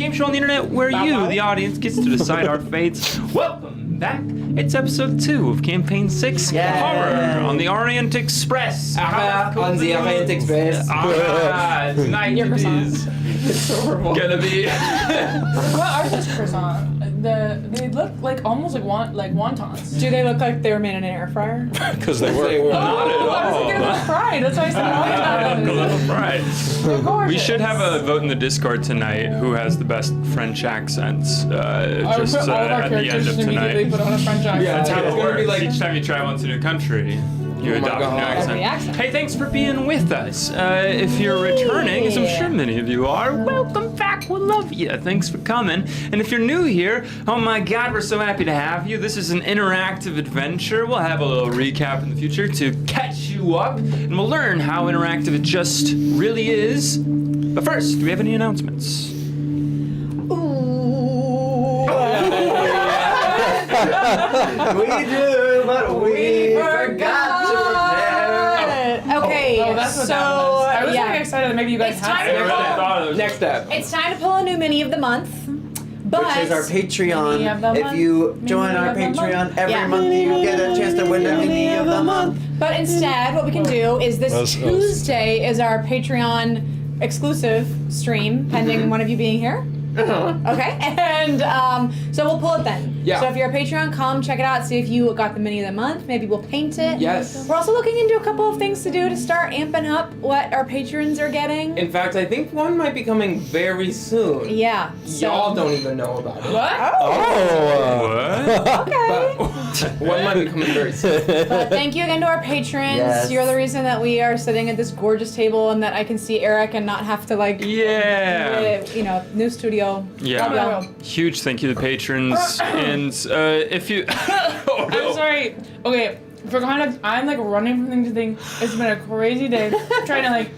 game show on the internet where you, the audience, gets to decide our fates. Welcome back. It's episode 2 of Campaign 6, Horror on the Orient Express. On the Orient Express. Tonight it is gonna be... What are those croissants? They look like almost like wontons. Do they look like they were made in an air fryer? Because they were. Not at all. I was thinking it was fried. That's why I said wontons. Right. They're gorgeous. We should have a vote in the Discord tonight who has the best French accents I would just put all of our at the end characters of just immediately tonight. put on a French accent. Yeah, That's how it's it gonna works. be like- Each time you travel into a new country, you Oh my adopt a new God. accent. Accent. Hey, thanks for being with us. If you're returning, as I'm sure many of you are, welcome back. We love you. Thanks for coming. And if you're new here, oh my God, we're so happy to have you. This is an interactive adventure. We'll have a little recap in the future to catch you up, and we'll learn how interactive it just really is. But first, do we have any announcements? We do, but we forgot to prepare. Okay, Oh, that's what so that was. I was yeah. really excited that maybe you guys It's had time it. to pull. Next step. It's time to pull a new mini of the month, but Which is our Mini of the Patreon. If you month. join Mini our of the Patreon month. every Yeah. month, you get a chance to win the Mini of the Month. but instead, what we can do is this Tuesday is our Patreon exclusive stream, pending one of you being here. Okay, and so we'll pull it then. Yeah. So if you're a Patreon, come check it out. See if you got the mini of the month. Maybe we'll paint it. Yes. We're also looking into a couple of things to do to start amping up what our patrons are getting. In fact, I think one might be coming very soon. Yeah. So. Y'all don't even know about it. What? Oh. Okay. But one might be coming very soon. But thank you again to our patrons. Yes. You're the reason that we are sitting at this gorgeous table and that I can see Eric and not have to Yeah. new studio. Yeah. Love y'all. Huge thank you to patrons. And if you... I'm sorry. Okay, I'm like running from thing to thing. It's been a crazy day trying to like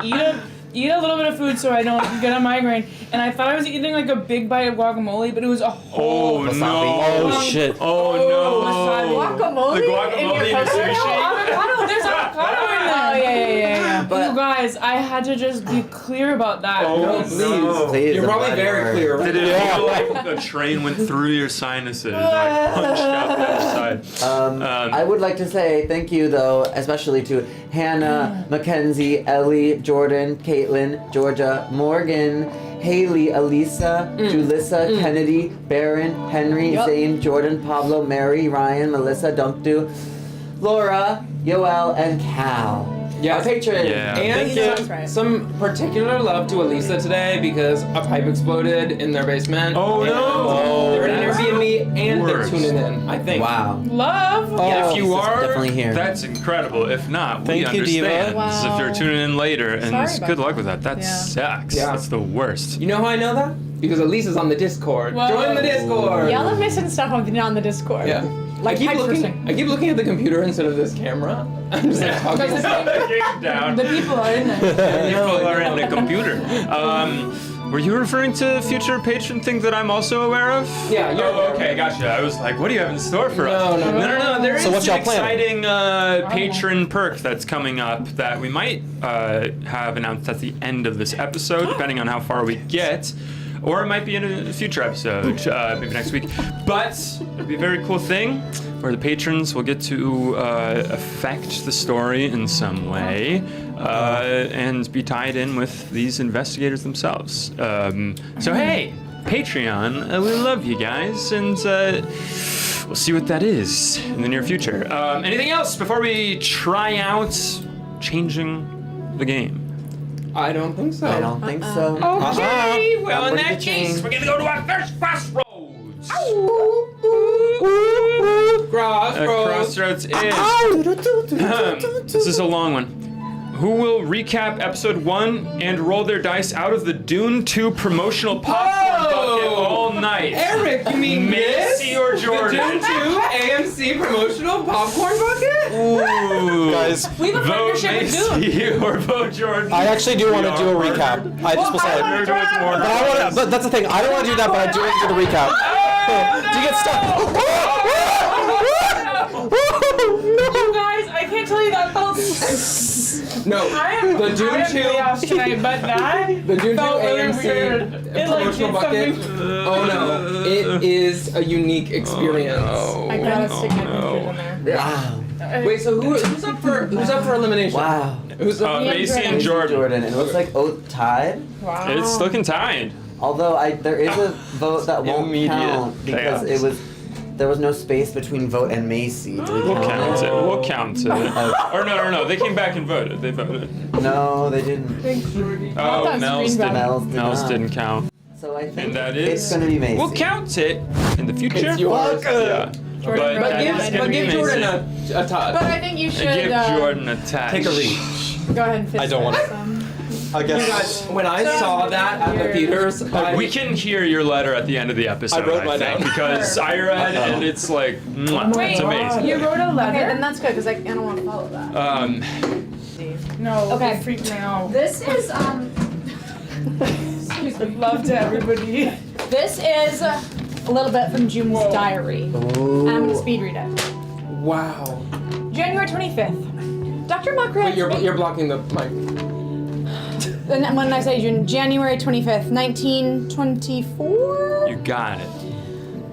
eat a little bit of food so I don't get a migraine. And I thought I was eating like a big bite of guacamole, but it was a whole Oh, no. Oh, shit. Oh, no. Guacamole? The guacamole in your in your sushi? sushi? avocado. There's avocado in there. Oh, yeah. But You guys, I had to just be clear about that. Oh, because- no. please, You're probably I'm glad very you clear. Did it feel like a train went through your sinuses and like punched out the other side? I would like to say thank you, though, especially to Hannah, Mackenzie, Ellie, Jordan, Caitlin, Georgia, Morgan, Haley, Elisa, Julissa, Kennedy, Baron, Henry, Yup. Zane, Jordan, Pablo, Mary, Ryan, Melissa, Dumpdu, Laura, Yoel, and Cal. Yes. Our patrons. Yeah. And That's right. some particular love to Elisa today because a pipe exploded in their basement. Oh, And no. They're in That's Airbnb and they're worse. tuning in, I think. Wow. Love. If you Elisa's are, definitely here. that's incredible. If not, we Thank you, Diva. understand. Wow. If you're tuning in later, and Sorry about good luck with that. That Yeah. sucks. Yeah. That's the worst. You know how I know that? Because Elisa's on the Discord. Whoa. Join the Discord. Y'all are missing stuff on the Discord. Yeah. Like I keep looking at the computer instead of this camera. I'm just like talking. Because Down. the people are in there. People are in the computer. Were you referring to future patron thing that I'm also aware of? Yeah, you're Oh, aware. okay, gotcha. I was like, what do you have in store for us? No. There is So what's an y'all planning? exciting patron perk that's coming up that we might have announced at the end of this episode, depending on how far we get. Or it might be in a future episode, maybe next week. But it'll be a very cool thing where the patrons will get to affect the story in some way and be tied in with these investigators themselves. So hey, Patreon, we love you guys, and we'll see what that is in the near future. Anything else before we try out changing the game? I don't think so. I don't think so. Okay, well in What that did you case, change? we're gonna go to our first crossroads. Crossroads is. This is a long one. Who will recap episode 1 and roll their dice out of the Dune 2 promotional popcorn bucket all night? Eric, you mean Macy this? or Jordan? The Dune 2 AMC promotional popcorn bucket? Ooh. Guys, We have a Vote partnership with Dune. Macy or vote Jordan. I actually do want to do a We are recap. I just decided. partnered with Warner But I want to. But that's the thing. I don't want to do that, but I do want to do the recap. Do you get stuck? You guys, I can't tell you the that felt. No, I am the June out of 2 chaos tonight, but that The June 2 felt really AMC weird. It like promotional did bucket. something. Oh no, it is a unique experience. I gotta stick my pictures in there. Wow. Wait, so who's up for elimination? Wow. Who's up? Macy and Jordan. It looks like tied. Wow. It's looking tied. Although there is a vote that won't Immediate count because chaos. there was no space between vote and Macy. Do we We'll count count it. We'll count it. Oh. Or no. They came back and voted. They voted. No, they didn't. Oh, that was Mel's green didn't. did Mel's not. didn't count. So I think And that it's is. gonna be Macy. We'll count it in the future. It's yours. Yeah. Jordan But voted that on is it. gonna But be give Jordan Macy. a touch. But I think you should Give Jordan a touch. Take a reach. go ahead and fist I don't want bump it. some. I You guess. guys, when I saw that at the theaters, We can hear your letter at the end of the episode. I wrote mine think, down. because I read and it's like, mwah, Wait, it's amazing. You wrote a Okay, letter? then that's good because I don't want to follow that. No. Okay. It freaked me out. This is Love to everybody. This is a little bit from June's diary. Ooh. And I'm gonna speed read it. wow. January 25th. Dr. Muckrat. Wait, you're blocking the mic. And then when I say June, January 25th, 1924? You got it.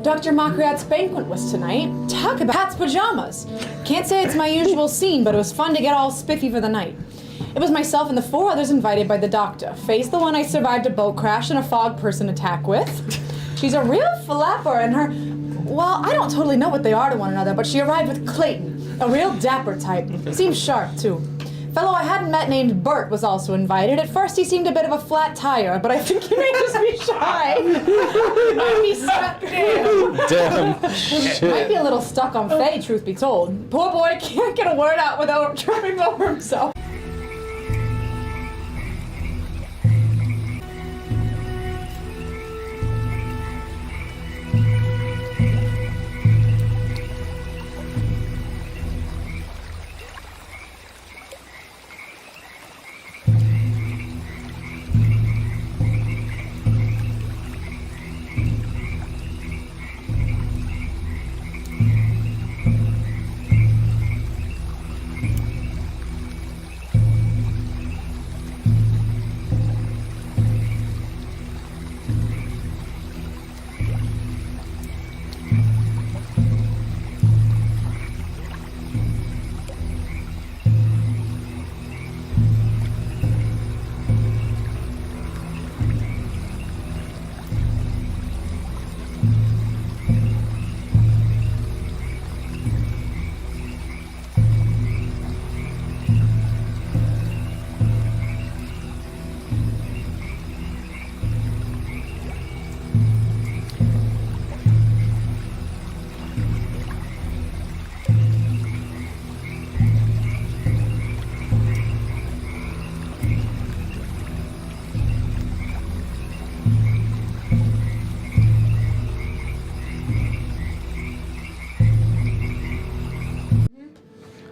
Dr. Mockrat's banquet was tonight. Talk about cat's pajamas. Can't say it's my usual scene, but it was fun to get all spiffy for the night. It was myself and the 4 others invited by the doctor. Faye's the one I survived a boat crash and a fog person attack with. She's a real flapper, and her... Well, I don't totally know what they are to one another, but she arrived with Clayton, a real dapper type. Seems sharp, too. Fellow I hadn't met named Bert was also invited. At first he seemed a bit of a flat tire, but I think he may just be shy. He might be stuck there. Damn. Might be a little stuck on Faye, truth be told. Poor boy can't get a word out without tripping over himself.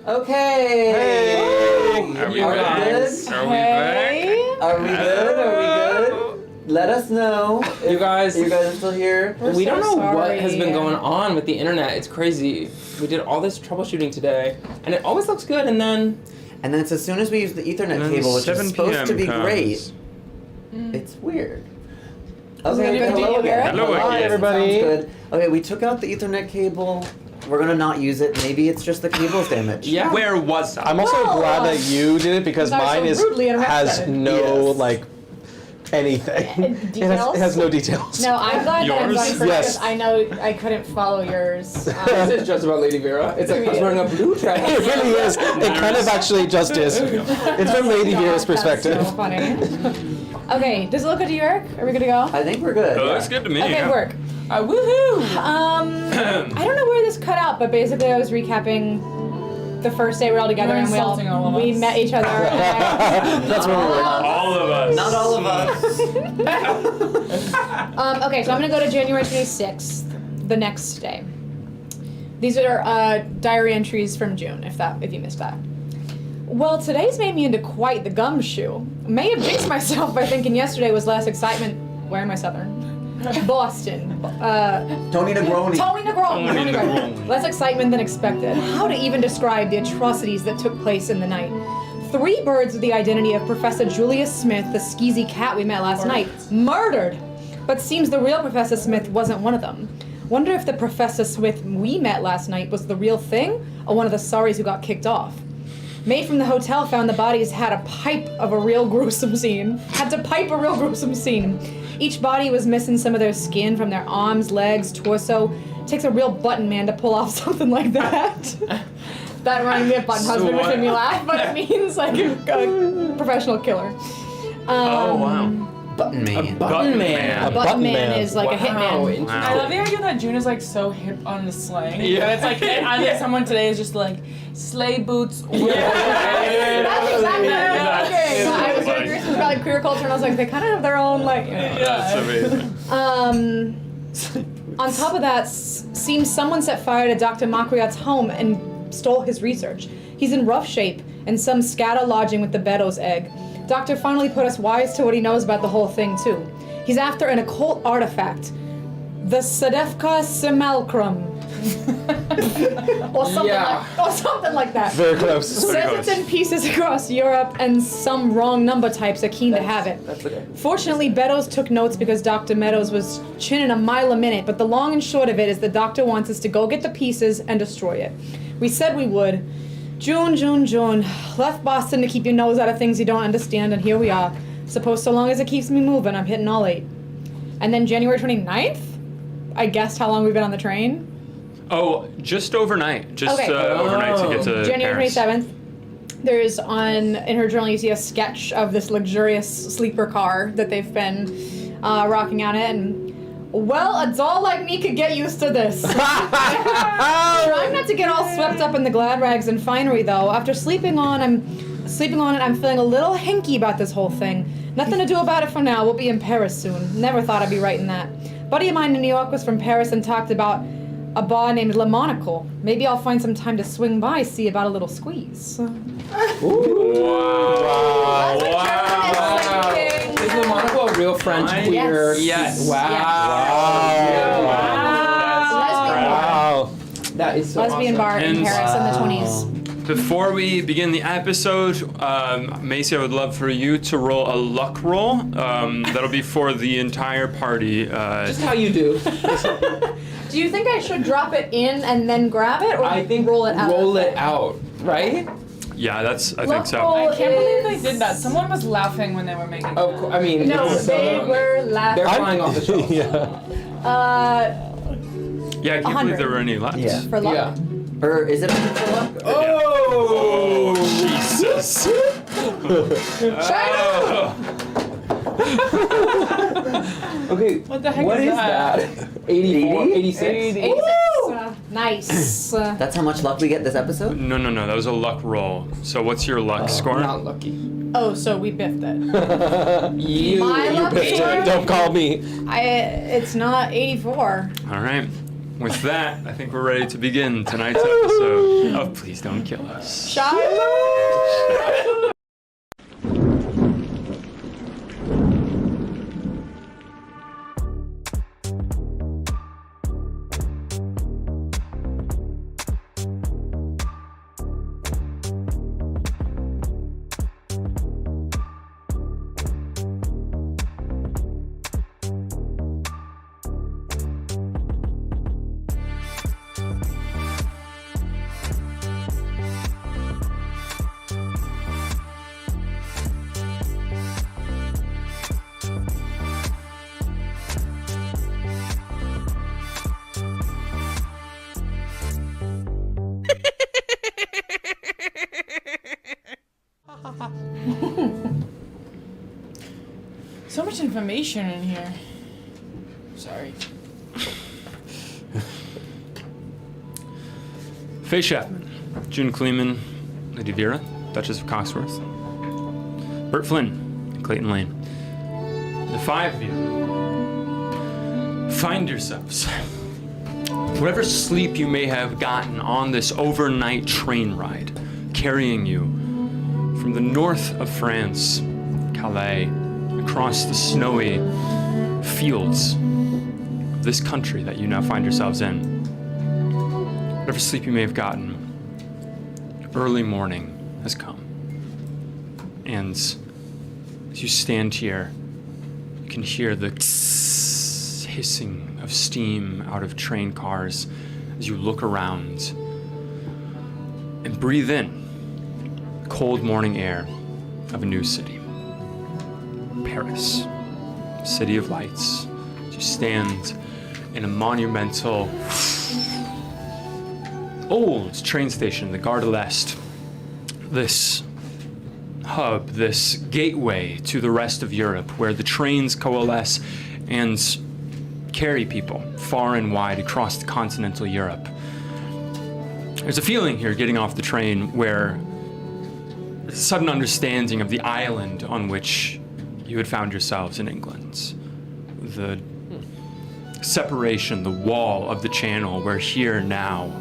Okay. Hey. Are we Are we back? good? Are we back? Are we good? Are we good? Let us know. if You guys- are still here. We don't know what sorry. has been going on with the internet. It's crazy. We did all this troubleshooting today, and it always looks good, and then And then it's as soon as we use the Ethernet And then cable, which 7 is supposed to be PM great, Mm. it's weird. Is it Okay, gonna be hello Eric? again. Hello Hi, again. everybody. Sounds good. Okay, we took out the Ethernet cable. We're gonna not use it. Maybe it's just the cable's damaged. yeah. Where was I? I'm also Well, glad that you did it because I was so mine is rudely interrupted. has no Yes. like anything. Details? It has no details. No, I'm glad that I'm Yours? going first Yes. because I know I couldn't follow yours. This is just about Lady Vera. It's like I was wearing a blue dress. It really is. It kind of actually just is. It's from Lady Vera's perspective. That's so funny. Okay, does it look good to you, Eric? Are we good to go? I think we're good. It yeah. looks good to me. Okay, yeah. work. Woohoo! I don't know where this cut out, but basically I was recapping the first day we were all together You're and insulting all of we us. met each other. That's where we were. All of us. Not all of us. Okay, so I'm gonna go to January 26th, the next day. These are diary entries from June, if you missed that. Well, today's made me into quite the gumshoe. May have jinxed myself by thinking yesterday was less excitement. Where am I Southern? Boston. Tony Negroni. Tony Negroni. Tony Negroni. Less excitement than expected. How to even describe the atrocities that took place in the night? 3 birds with the identity of Professor Julius Smith, the skeezy cat we met last night, murdered. But seems the real Professor Smith wasn't one of them. Wonder if the Professor Smith we met last night was the real thing, or one of the sorries who got kicked off. Maid from the hotel found the bodies had to pipe a real gruesome scene. Each body was missing some of their skin from their arms, legs, torso. Takes a real button man to pull off something like that. That reminded me of Button Husband, which made me laugh, but it means like a professional killer. Oh, wow. Button Man. Button Man. A button man is like a hitman. Interesting. I love the idea that June is like so hip on the slang. Yeah. But it's like either someone today is just like sleigh boots. That's exactly what I was thinking. I was Funny. very curious about like queer culture, and I was like, they kind of have their own like. That's amazing. On top of that, seems someone set fire to Dr. Makriat's home and stole his research. He's in rough shape and some scatter lodging with the Beddoes egg. Doctor finally put us wise to what he knows about the whole thing too. He's after an occult artifact, the Sedefkar Simulacrum, or something like that. Very close. Says it's in pieces across Europe, and some wrong number types are keen to have it. That's okay. Fortunately, Beddoes took notes because Dr. Meadows was chinning a mile a minute, but the long and short of it is the doctor wants us to go get the pieces and destroy it. We said we would. June. Left Boston to keep your nose out of things you don't understand, and here we are. Suppose so long as it keeps me moving, I'm hitting all 8. And then January 29th, I guessed how long we've been on the train. Oh, just overnight. Just Okay. overnight to get to January Paris. 27th. There's in her journal, you see a sketch of this luxurious sleeper car that they've been rocking out in. And, well, a doll like me could get used to this. Trying not to get all swept up in the glad rags and finery, though. After sleeping on it, I'm feeling a little hinky about this whole thing. Nothing to do about it for now. We'll be in Paris soon. Never thought I'd be writing that. Buddy of mine in New York was from Paris and talked about a bar named Le Monaco. Maybe I'll find some time to swing by, see about a little squeeze. Wow. Is Le Monaco a real French Nice. queer? Yes. Wow. Wow. That is so Lesbian awesome. bar in And- Paris in the 20s. Before we begin the episode, Macy, I would love for you to roll a luck roll. That'll be for the entire party. Just how you do. Do you think I should drop it in and then grab it, or I think roll it out? Roll it out, right? Yeah, I think Luck so. roll I can't believe they is- did that. Someone was laughing when they were making Of that. course. I mean, No, it's, they were laughing. They're flying off the shelf. Yeah. Yeah, I can't 100. believe there were any left. Yeah. For luck. Yeah. Or is it 100 for luck? Oh, Jesus. Okay. What the heck What is is that? that? 84? 80? 86? 86. Nice. That's how much luck we get this episode? No, that was a luck roll. So what's your luck score? Not lucky. Oh, so we biffed it. You. My luck Biffed score? it. Don't call me. It's not 84. All right. With that, I think we're ready to begin tonight's episode of Please Don't Kill Us. Shiloh! So much information in here. Sorry. Faye Chapman, June Kleeman, Lady Vera, Duchess of Coxworth, Bert Flynn, and Clayton Lane. The 5 of you find yourselves, whatever sleep you may have gotten on this overnight train ride, carrying you from the north of France, Calais, across the snowy fields this country that you now find yourselves in. Whatever sleep you may have gotten, early morning has come. And as you stand here, you can hear the hissing of steam out of train cars as you look around and breathe in the cold morning air of a new city. Paris, city of lights. As you stand in a monumental old train station, the Gare de l'Est, this hub, this gateway to the rest of Europe, where the trains coalesce and carry people far and wide across continental Europe. There's a feeling here getting off the train where there's a sudden understanding of the island on which you had found yourselves in England. The separation, the wall of the channel, where here now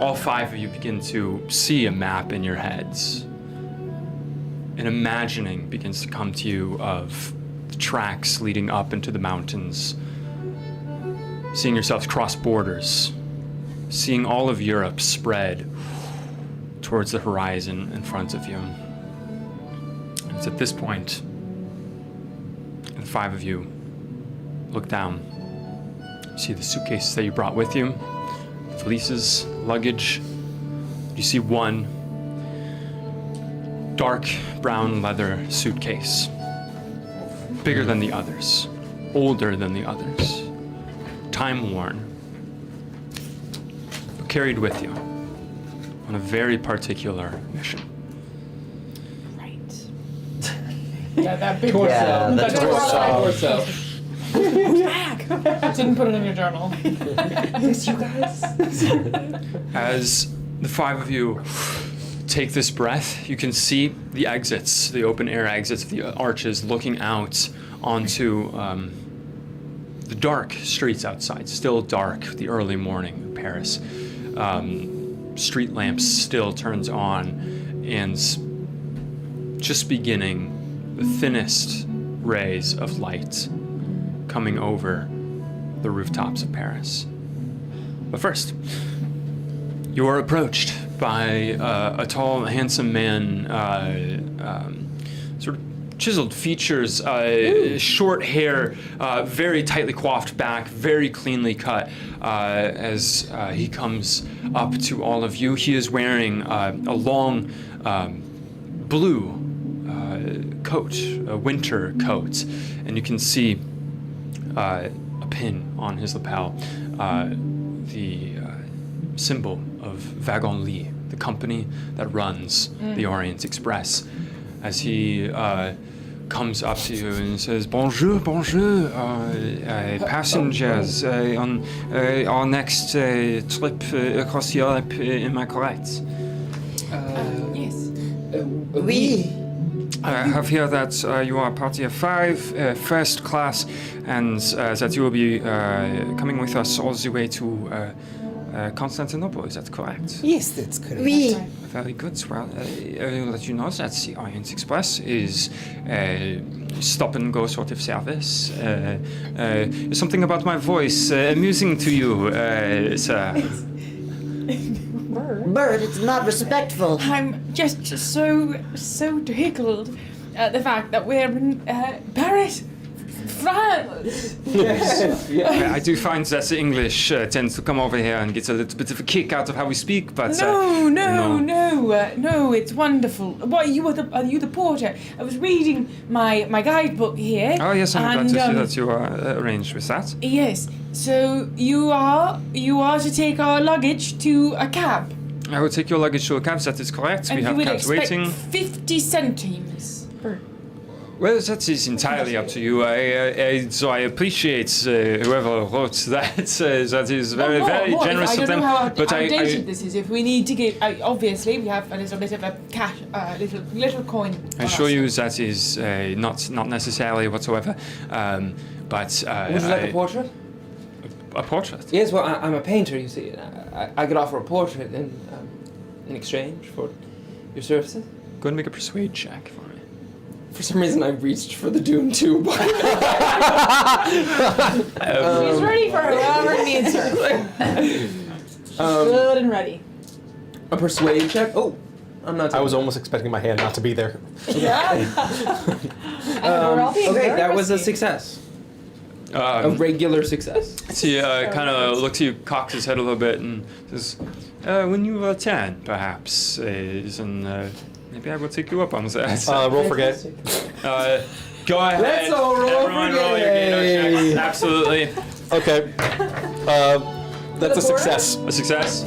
all five of you begin to see a map in your heads. And imagining begins to come to you of the tracks leading up into the mountains. Seeing yourselves cross borders. Seeing all of Europe spread towards the horizon in front of you. And it's at this point, the five of you look down. You see the suitcases that you brought with you. Valises, luggage. You see one dark brown leather suitcase, bigger than the others, older than the others, time worn, but carried with you on a very particular mission. Right. Yeah, that big Yeah, that Torso. Didn't put it in your journal. Yes, you guys. As the five of you take this breath, you can see the exits, the open air exits of the arches looking out onto the dark streets outside. Still dark, the early morning in Paris. Street lamps still turns on, and just beginning the thinnest rays of light coming over the rooftops of Paris. But first, you are approached by a tall, handsome man, sort of chiseled features, short hair, very tightly coiffed back, very cleanly cut. As he comes up to all of you, he is wearing a long blue coat, a winter coat, and you can see a pin on his lapel, the symbol of Wagon-Lit, the company that runs the Orient Express. As he comes up to you and says, "Bonjour, bonjour, passengers on our next trip across Europe, am I correct? Yes. We. I have here that you are party of five, first class, and that you will be coming with us all the way to Constantinople. Is that correct? Yes, that's correct. We. Very good. Well, I will let you know that the Orient Express is stop and go sort of service. Is something about my voice amusing to you, sir? Bird, it's not respectful. I'm just so tickled at the fact that we're in Paris, France. I do find that the English tends to come over here and get a little bit of a kick out of how we speak, but No, it's wonderful. What, are you the porter? I was reading my guidebook here. Oh yes, I'm glad and, to see that you are arranged with that. Yes. So you are to take our luggage to a cab. I will take your luggage to a cab. That is correct. And We you have will cabs expect waiting. 50 centimes. Well, that is entirely up to you. So I appreciate whoever wrote that. That is very, very generous I of don't them. know how But outdated this is. If we need to give, obviously we have a little bit of a cash, little coin. I assure you that is not necessarily whatsoever. But Would you like a portrait? a portrait. Yes, well, I'm a painter, you see. I could offer a portrait in exchange for your services. Go and make a persuade check for me. For some reason, I reached for the Doom 2 button. She's ready for whoever needs her. Good and ready. A persuade check? Oh, I'm not. I was almost expecting my hand not to be there. We're all being Okay, very that was a risky. success. A regular success. He kind of looks at you, cocks his head a little bit, and says, "When you return, perhaps, then maybe I will take you up on that." Roll forget. Go ahead. Let's all roll Everyone roll your Gator checks. Absolutely. Okay. That's a success. A success.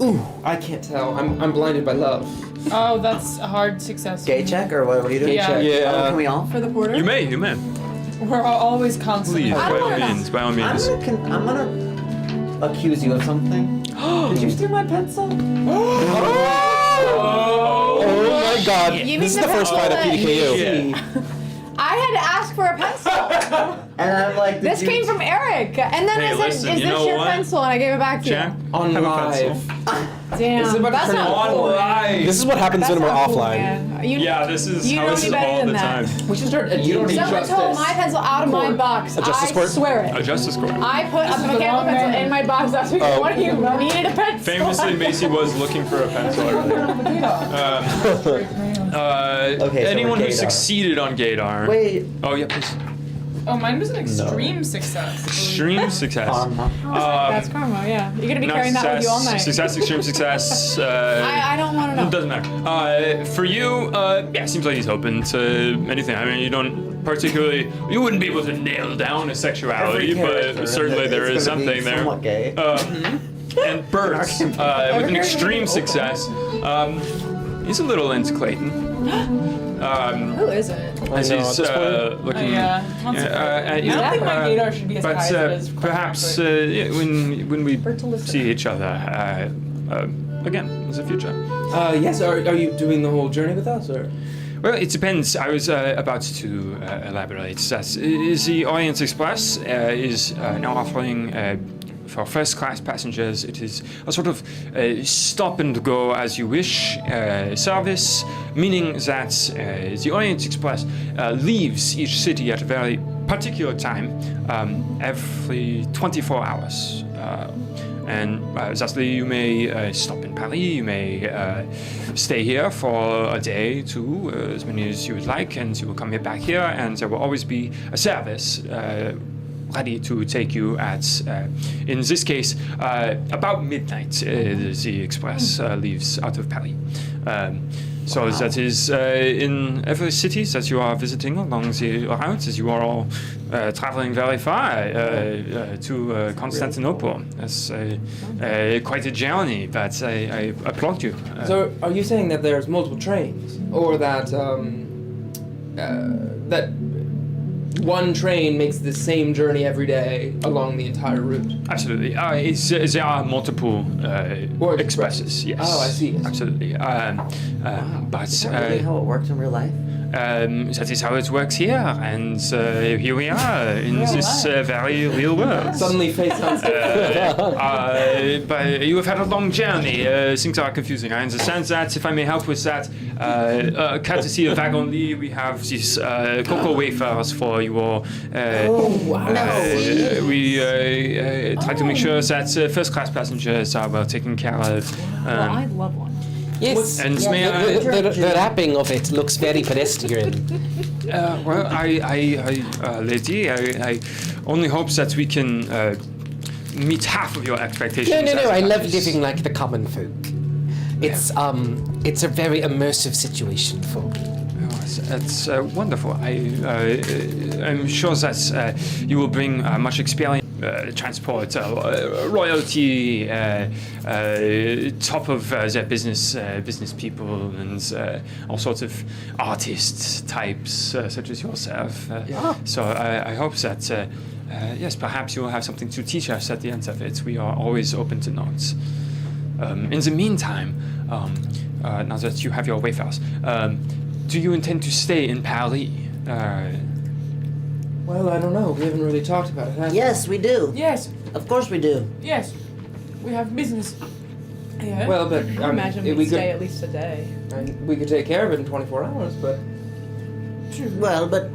Ooh, I can't tell. I'm blinded by love. Oh, that's a hard success. Gay check or what are you doing? Yeah. check. Yeah. Can we all? For the porter? You may. We're always constantly. Please, I by don't all wanna know. means, by all I'm means. gonna accuse you of something. Did you steal my pencil? Oh my god. You mean This is the the first fight at pencil PDKU. Yeah. I had to ask for a pencil. And I'm like, did This you- came from Eric. And then Hey, I said, listen, is you this know your what? pencil? And I gave it back to Jack, you. On have a live. pencil. Damn. This is about to That's turn not on cool. live. This is what happens That's when we're not cool, offline. man. You, Yeah, this is You how know this me is better all than the that. time. We should start. You don't need Someone justice. told my pencil out of my Court. box. A justice I court? swear it. A justice court. I put a is the mechanical wrong pencil man. in my box last week. Oh. One of you needed a pencil. Famously, Macy was looking for a pencil earlier. Okay, so Anyone we're who Gaydar. succeeded on Gaydar. Wait. Oh, yeah, please. Oh, mine was an extreme success. Extreme success. That's karma, yeah. You're gonna be Not carrying that with you all night. Success, extreme success. I don't want to know. It doesn't matter. For you, yeah, seems like he's open to anything. I mean, you don't particularly, you wouldn't be able to nail down a sexuality, Every character but certainly there is is gonna be something there. somewhat gay. And Bert, with an extreme success, he's a little into Clayton. Who isn't? As know, he's at this point. looking. Yeah. I I don't think my Gaydar should be as but high as it is. perhaps frankly. yeah, when we Bert to listen. see each other again in the future. Yes. Are you doing the whole journey with us, or? Well, it depends. I was about to elaborate. That is the Orient Express is now offering. For first-class passengers, it is a sort of stop and go as you wish service, meaning that the Orient Express leaves each city at a very particular time, every 24 hours. And thusly, you may stop in Paris, you may stay here for a day, two, as many as you would like, and you will come back here, and there will always be a service ready to take you at, in this case, about midnight. The express leaves out of Paris. So that is in every city that you are visiting along the route, as you are all traveling very far to Constantinople. That's quite a journey, but I applaud you. So, are you saying that there's multiple trains, or that that one train makes the same journey every day along the entire route? Absolutely. There are multiple Or expresses. Yes. Oh, I see. Absolutely. But Is that really how it works in real life? that is how it works here, and here we are in this very real world. Suddenly, fate sounds different. But you have had a long journey. Things are confusing. I understand that. If I may help with that, courtesy of Wagon-Lee, we have these cocoa wafers for you all. We try to make sure that first-class passengers are well taken care of. Well, I'd love one. Yes. And may I? The wrapping of it looks very pedestrian. Well, lady, I only hope that we can meet half of your expectations. No. I love as- living like the common folk. It's a very immersive situation for me. That's wonderful. I'm sure that you will bring much experience, transport, royalty, top of their business people, and all sorts of artist types such as yourself. So I hope that yes, perhaps you will have something to teach us at the end of it. We are always open to notes. In the meantime, now that you have your wayfarers, do you intend to stay in Paris? Well, I don't know. We haven't really talked about it. Have we? Yes, we do. Yes, Of course we do. yes. We have business. Yeah. Well, but I imagine we we'd could stay at least a day. we could take care of it in 24 hours, but Well, but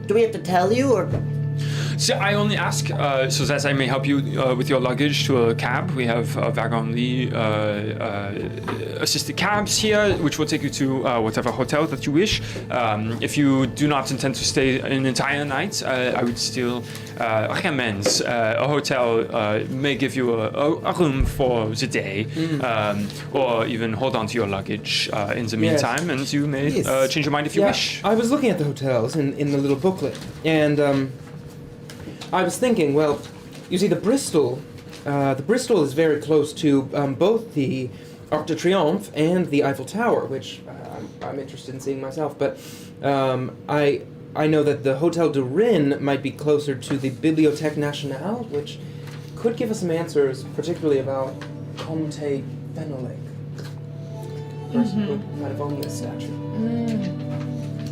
do we have to tell you, or? So I only ask so that I may help you with your luggage to a cab. We have Wagon-Lee assisted cabs here, which will take you to whatever hotel that you wish. If you do not intend to stay an entire night, I would still recommend a hotel may give you a room for the day, or even hold on to your luggage in the meantime, and you may change your mind if you wish. I was looking at the hotels in the little booklet, and I was thinking, well, you see, the Bristol is very close to both the Arc de Triomphe and the Eiffel Tower, which I'm interested in seeing myself. But I know that the Hotel de Rennes might be closer to the Bibliothèque Nationale, which could give us some answers, particularly about Comte Fenelon, the person who might have owned this statue.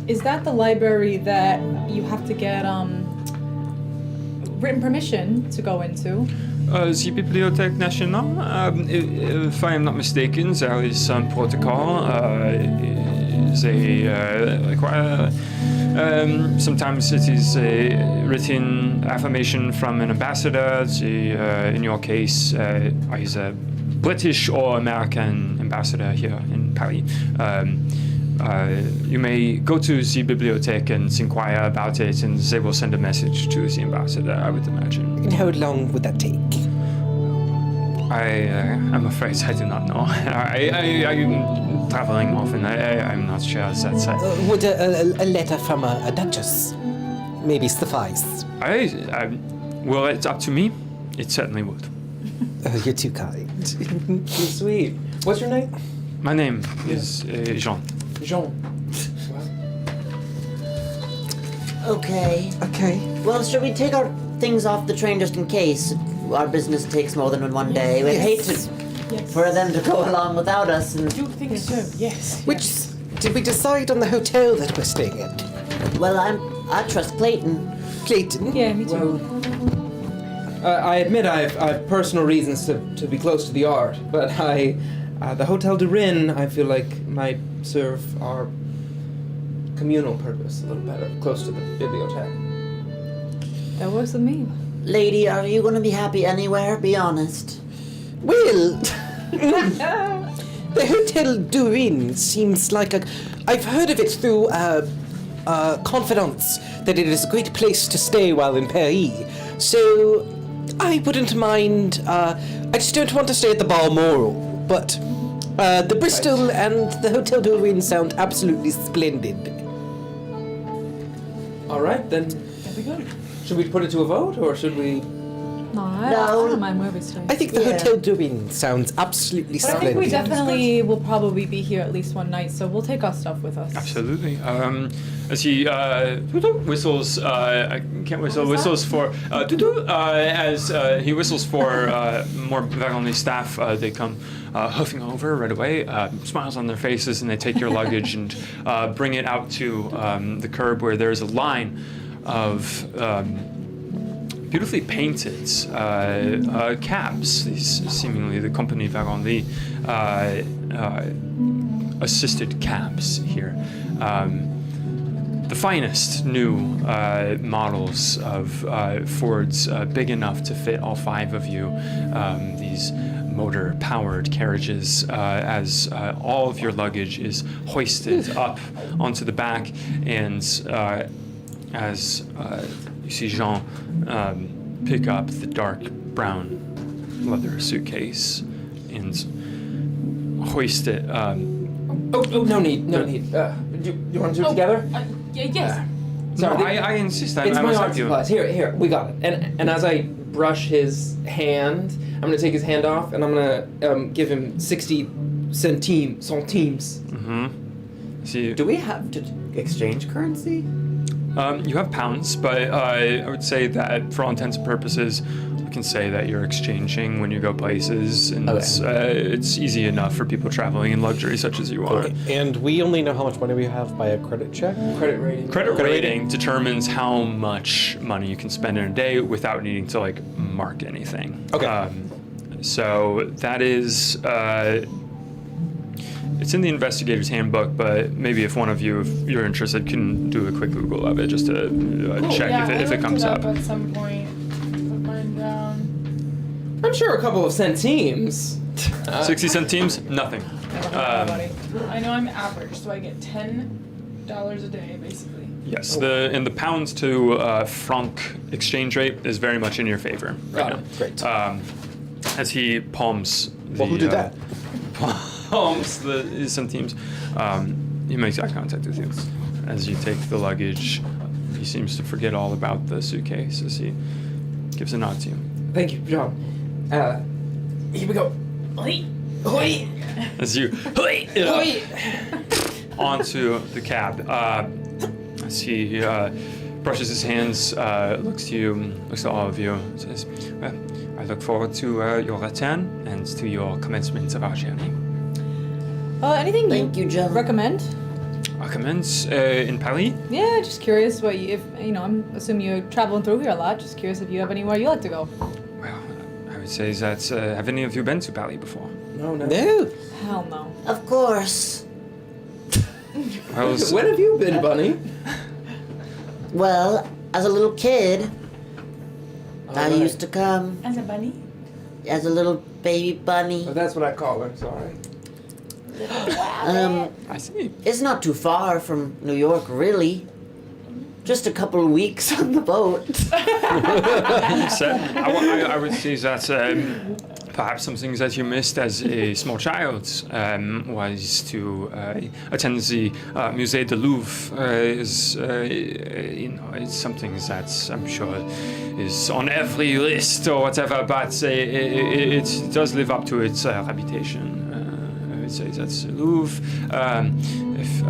Is that the library that you have to get written permission to go into? The Bibliothèque Nationale, if I am not mistaken, there is some protocol. They require. Sometimes it is a written affirmation from an ambassador. In your case, either British or American ambassador here in Paris. You may go to the bibliothèque and inquire about it, and they will send a message to the ambassador, I would imagine. And how long would that take? I'm afraid I do not know. I'm traveling often. I'm not sure. That's Would a letter from a duchess maybe suffice? Well, it's up to me. It certainly would. You're too kind. Too sweet. What's your name? My name is Jean. Jean. Okay. Okay. Well, should we take our things off the train just in case our business takes more than one day? We'd hate for them to go along without us. And I do think so. Yes. Did we decide on the hotel that we're staying at? well, I trust Clayton. Clayton? Yeah, me too. I admit I've personal reasons to be close to the art, but the Hotel de Rennes I feel like might serve our communal purpose a little better, close to the bibliothèque. That works with me. Lady, are you going to be happy anywhere? Be honest. Well, the Hotel du Rhin seems like I've heard of it through confidants that it is a great place to stay while in Paris. So I wouldn't mind. I just don't want to stay at the Balmoral, but the Bristol and the Hotel du Rhin sound absolutely splendid. All right, then. That'd be good. Should we put it to a vote, or should we? No, I don't mind where we stay. I think the Hotel du Rhin sounds absolutely But I splendid. think we definitely will probably be here at least one night, so we'll take our stuff with us. Absolutely. As he whistles, I can't whistle, whistles for, as he whistles for more Wagon-Lee staff, they come hoofing over right away, smiles on their faces, and they take your luggage and bring it out to the curb where there's a line of beautifully painted cabs, these seemingly the company Wagon-Lee assisted cabs here. The finest new models of Fords, big enough to fit all five of you. These motor-powered carriages, as all of your luggage is hoisted up onto the back, and as you see Jean pick up the dark brown leather suitcase and hoist it. No need. Do you want to do it together? Yes. No, Sorry, I insist. I It's my must art help you. supplies. Here, we got it. And as I brush his hand, I'm gonna take his hand off, and I'm gonna give him 60 centimes. See, Do we have to exchange currency? you have pounds, but I would say that for all intents and purposes, we can say that you're exchanging when you go places, and it's easy enough for people traveling in luxury such as you are. And we only know how much money we have by a credit check? Credit rating. Credit rating determines how much money you can spend in a day without needing to mark anything. Okay. So that is It's in the investigator's handbook, but maybe if one of you, if you're interested, can do a quick Google of it just to check if it comes up. At some point, put mine down. I'm sure a couple of centimes. 60 centimes? Nothing. I know I'm average, so I get $10 a day, basically. Yes, the pounds to franc exchange rate is very much in your favor right now. Great. As he palms the, Well, who did that? palms the centimes, he makes eye contact with you. As you take the luggage, he seems to forget all about the suitcase as he gives a nod to you. Thank you, John. Here we go. Oi. Oi. As you onto the cab. As he brushes his hands, looks to you, looks to all of you, says, "Well, I look forward to your return and to your commencement of our journey." Anything Thank you, John. recommend? Our commence in Paris? Yeah, just curious what you, if I'm assuming you're traveling through here a lot. Just curious if you have anywhere you like to go. Well, I would say that, have any of you been to Paris before? No. No. Hell no. Of course. Well, When have you been, Bunny? Well, as a little kid, I Alright. used to come As a bunny? as a little baby bunny. Oh, that's what I call her. Sorry. I see. It's not too far from New York, really. Just a couple of weeks on the boat. So, I would say that perhaps some things that you missed as a small child was to attend the Musée de Louvre. It's something that I'm sure is on every list or whatever, but it does live up to its reputation. I would say that's the Louvre. If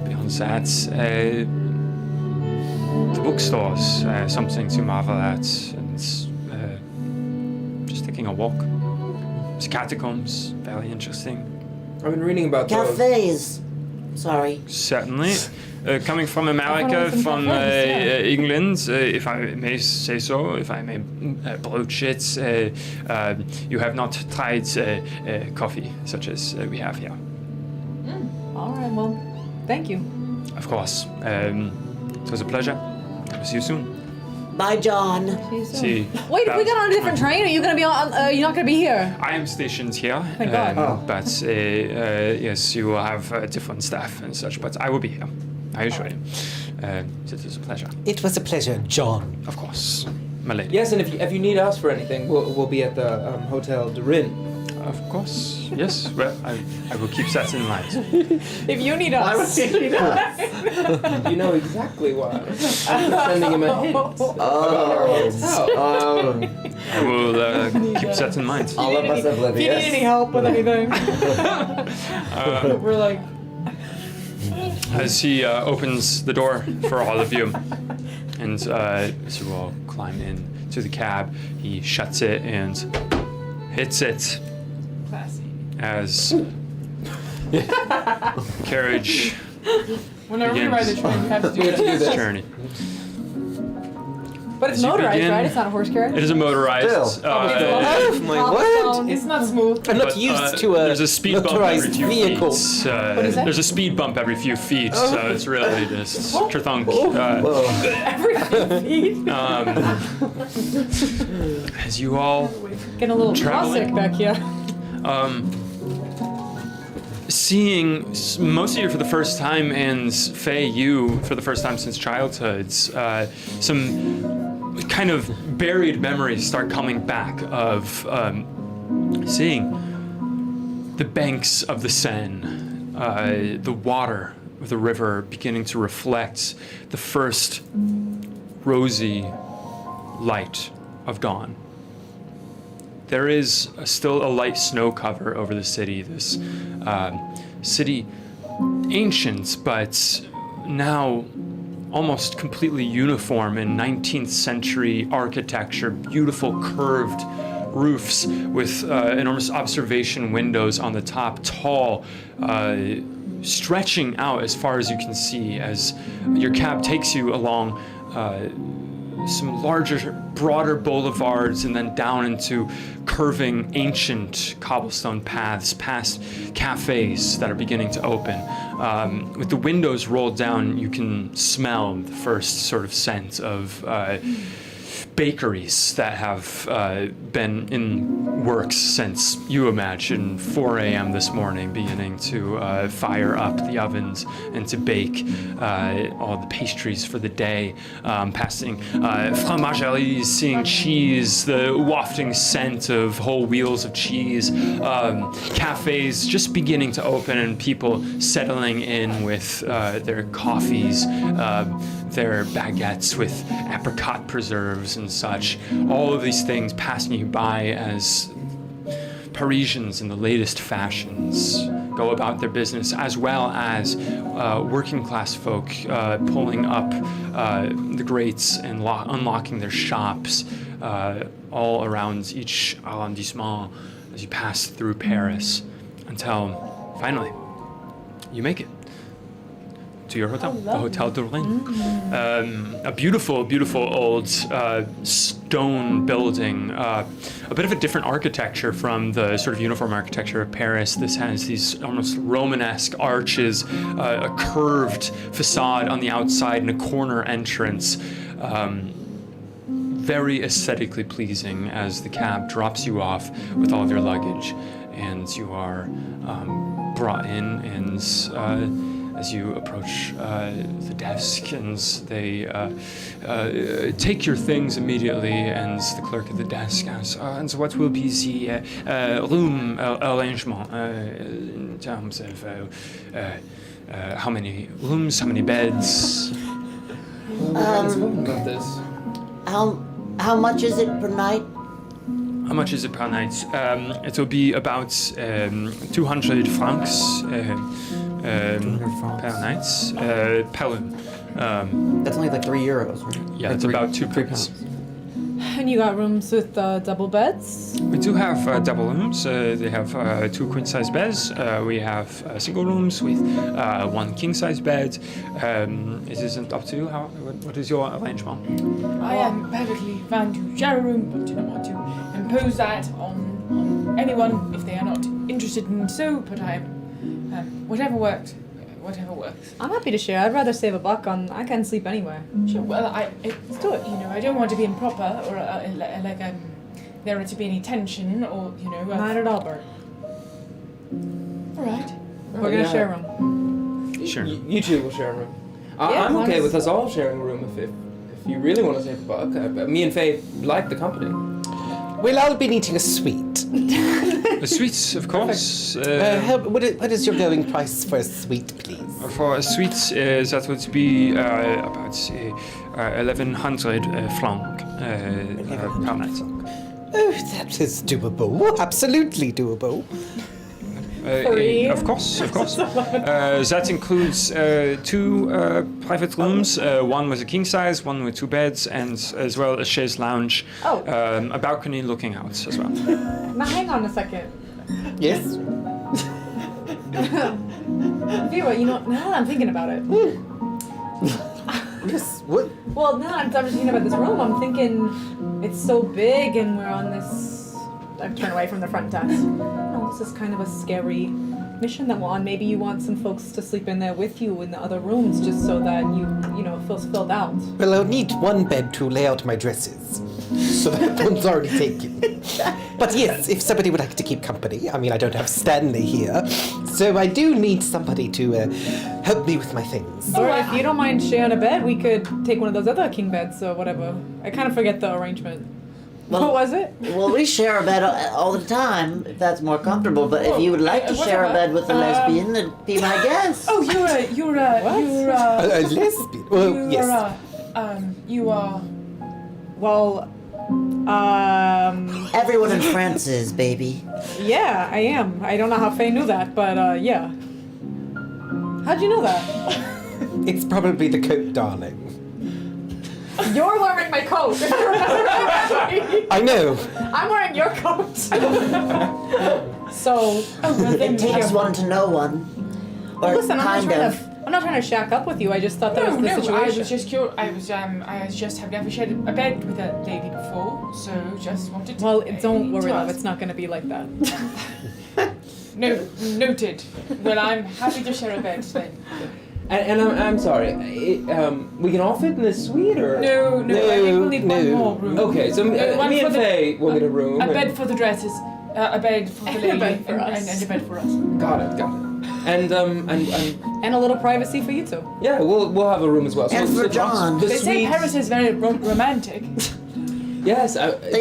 beyond that, the bookstores, something to marvel at, and just taking a walk. It's catacombs, very interesting. I've been reading about those. Cafes. Sorry. Certainly. Coming from America, some from cafes, yeah. England, if I may say so, if I may broach it, you have not tried coffee such as we have here. All right. Well, thank you. Of course. It was a pleasure. I'll see you soon. Bye, John. See you soon. See. Wait, if we got on a different train, are you gonna be on? You're not gonna be here. I am stationed here, Thank God. but yes, you will have different staff and such, but I will be here. I assure you. It was a pleasure. It was a pleasure, John. Of course, my lady. Yes, and if you need us for anything, we'll be at the Hotel de Rin. Of course. Yes. Well, I will keep that in mind. If you need us. You know exactly why. I'm just sending him a hint. Oh. I will keep that in mind. All of us If you need oblivious. any help with anything, we're like. As he opens the door for all of you, and as you all climb in to the cab, he shuts it and hits it Classy. as carriage Whenever we ride the train, we have to do We have to do this. this. journey. But it's As you motorized, begin- right? It's not a horse carriage. It is a motorized. Still. Oh my what? It's not smooth. I'm not But, used to a there's a speed bump every motorized few vehicle. feet. What is that? There's a speed bump every few feet, so it's really just kerthunk. Every feet. As you all Getting a little Traveling. sick back here. seeing most of you for the first time, and Faye, you for the first time since childhood, some kind of buried memories start coming back of seeing the banks of the Seine, the water of the river beginning to reflect the first rosy light of dawn. There is still a light snow cover over the city. This city, ancient, but now almost completely uniform in 19th century architecture, beautiful curved roofs with enormous observation windows on the top, tall, stretching out as far as you can see as your cab takes you along some larger, broader boulevards, and then down into curving, ancient cobblestone paths past cafes that are beginning to open. With the windows rolled down, you can smell the first sort of scent of bakeries that have been in works since, you imagine, 4 a.m. this morning, beginning to fire up the ovens and to bake all the pastries for the day, passing fromageries, seeing cheese, the wafting scent of whole wheels of cheese, cafes just beginning to open and people settling in with their coffees, their baguettes with apricot preserves and such. All of these things passing you by as Parisians in the latest fashions go about their business, as well as working class folk pulling up the grates and unlocking their shops all around each arrondissement as you pass through Paris until finally you make it to your hotel, the Hotel de Rennes. A beautiful, beautiful old stone building, a bit of a different architecture from the sort of uniform architecture of Paris. This has these almost Romanesque arches, a curved facade on the outside, and a corner entrance. Very aesthetically pleasing as the cab drops you off with all of your luggage, and you are brought in, and as you approach the desk, and they take your things immediately, and the clerk at the desk asks, and what will be the room arrangement in terms of how many rooms, how many beds? About this. How much is it per night? How much is it per night? It will be about 200 francs. Per night, per room. That's only like €3, right? Yeah, it's about £2. And you got rooms with double beds? We do have double rooms. They have 2 queen-size beds. We have single rooms with 1 king-size bed. It isn't up to you. What is your arrangement? I am perfectly fine to share a room, but do not want to impose that on anyone if they are not interested in so. But whatever works. I'm happy to share. I'd rather save $1 on. I can sleep anywhere. Sure. Well, let's do it. I don't want to be improper or there to be any tension or Not at all, Bert. All right. We're gonna share a room. Sure. You two will share a room. Yeah, I'm okay honest. with us all sharing a room if you really want to save $1. Me and Faye like the company. Well, I'll be needing a suite. A suite, of course. What is your going price for a suite, please? For a suite, that would be about 1,100 francs per night. Oh, that is doable. Absolutely doable. Of course. That includes 2 private rooms, one with a king size, one with 2 beds, and as well a chaise lounge, a balcony looking out as well. Now, hang on a second. Yes? Vera, now that I'm thinking about it. Yes, what? Well, now that I'm thinking about this room, I'm thinking it's so big and we're on this... I've turned away from the front desk. This is kind of a scary mission that we're on. Maybe you want some folks to sleep in there with you in the other rooms just so that it feels filled out. Well, I'll need 1 bed to lay out my dresses. So that one's already taken. But yes, if somebody would like to keep company, I don't have Stanley here, so I do need somebody to help me with my things. Or if you don't mind sharing a bed, we could take one of those other king beds or whatever. I kind of forget the arrangement. What was it? Well, we share a bed all the time, if that's more comfortable. But if you would like to share a bed with a lesbian, then be my guest. Oh, you're A lesbian? Well, yes. You are. Well, Everyone in France is, baby. yeah, I am. I don't know how Faye knew that, but yeah. How'd you know that? It's probably the coat, darling. You're wearing my coat. I know. I'm wearing your coat. So, It takes one to know one. Or listen, I'm kind not of. I'm not trying to shack up with you. I just thought that was the situation. I was just curious. I just have never shared a bed with a lady before, so just wanted to. Well, don't worry, love. ask. It's not going to be like that. No, noted. Well, I'm happy to share a bed then. And I'm sorry. We can all fit in this suite, or No, I think we'll need one more room. Okay, so one me for and the- Faye will get a room. A and- bed for the dresses, a bed for the And a lady, bed for us. and a bed for us. Got it. And And a little privacy for you two. yeah, we'll have a room as well. And for John. The They say suite- Paris is very romantic. Yes, They